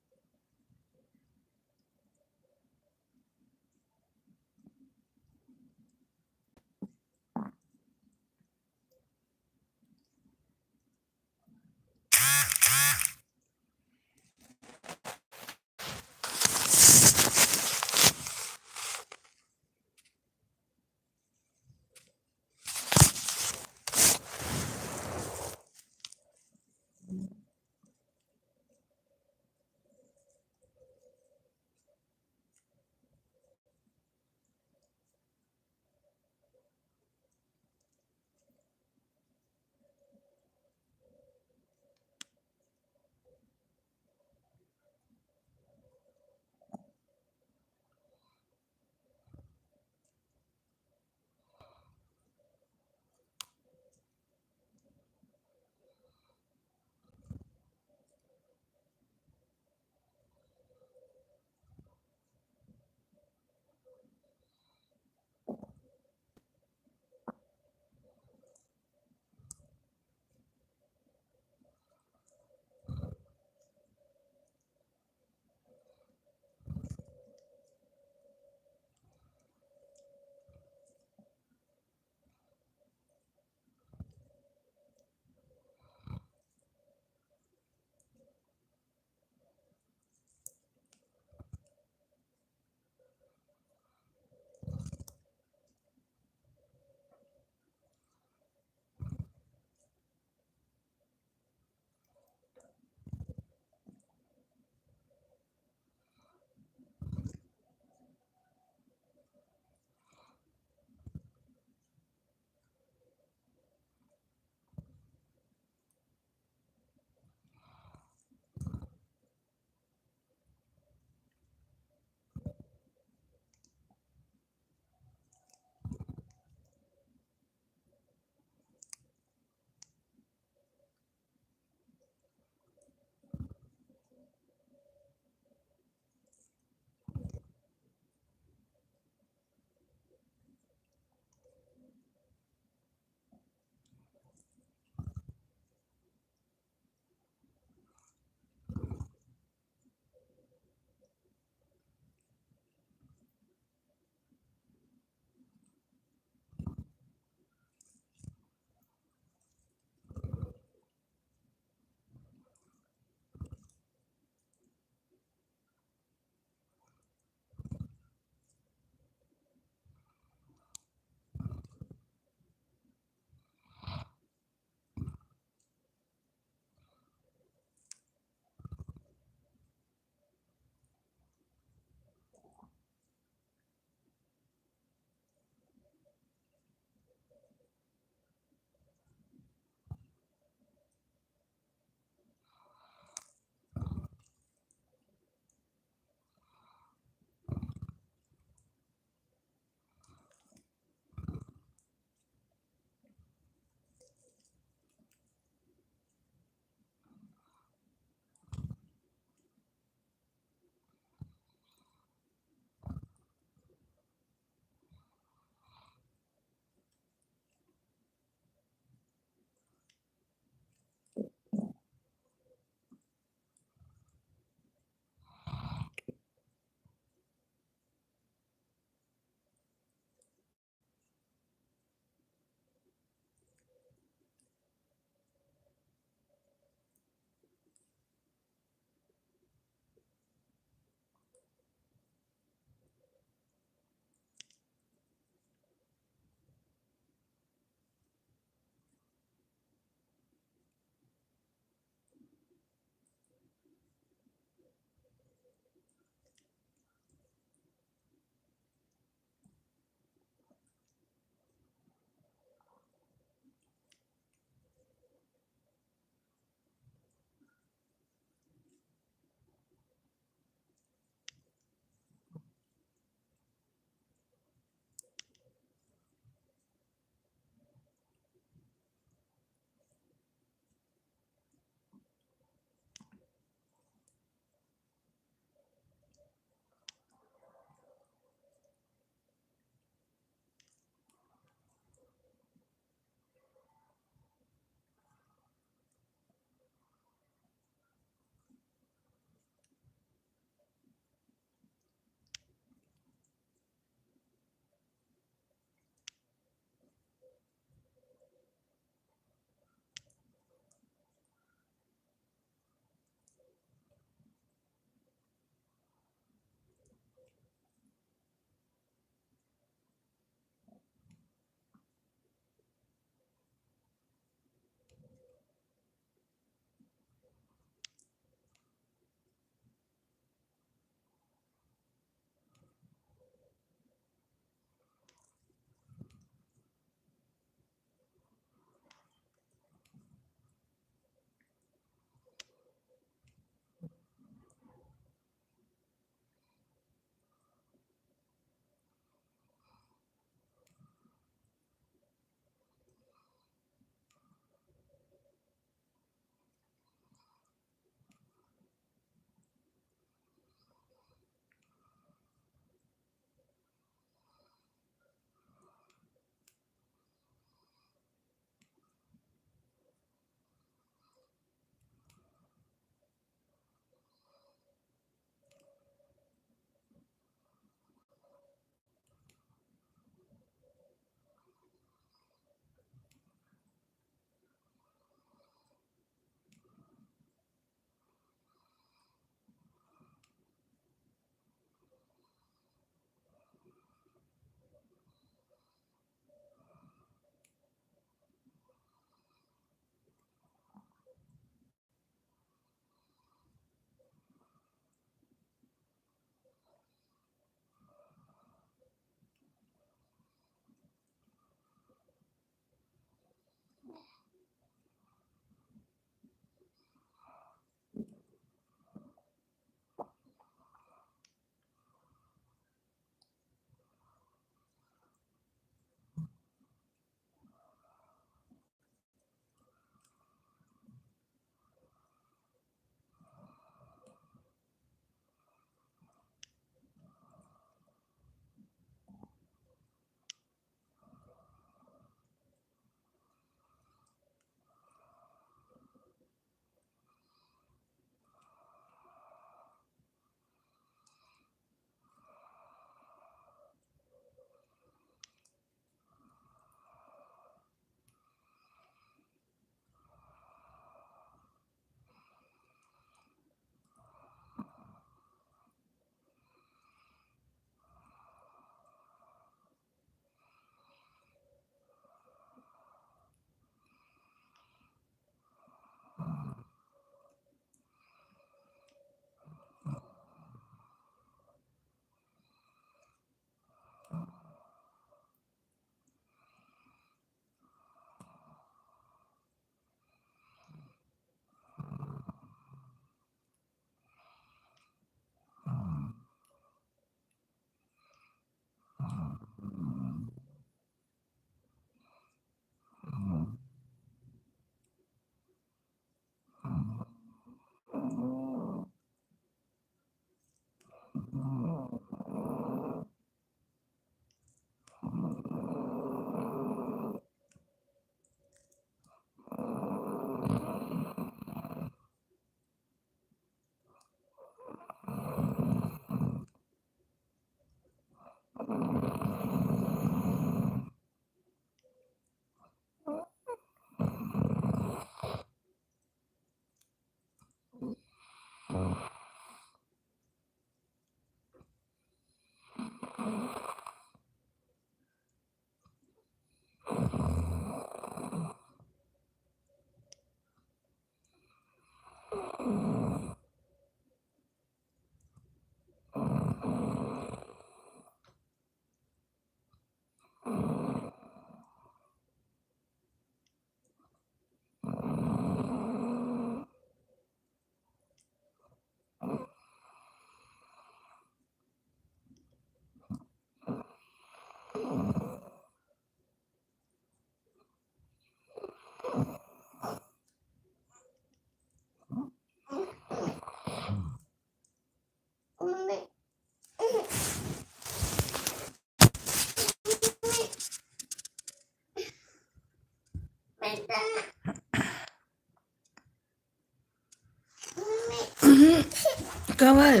कब है?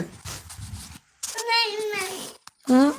हाँ?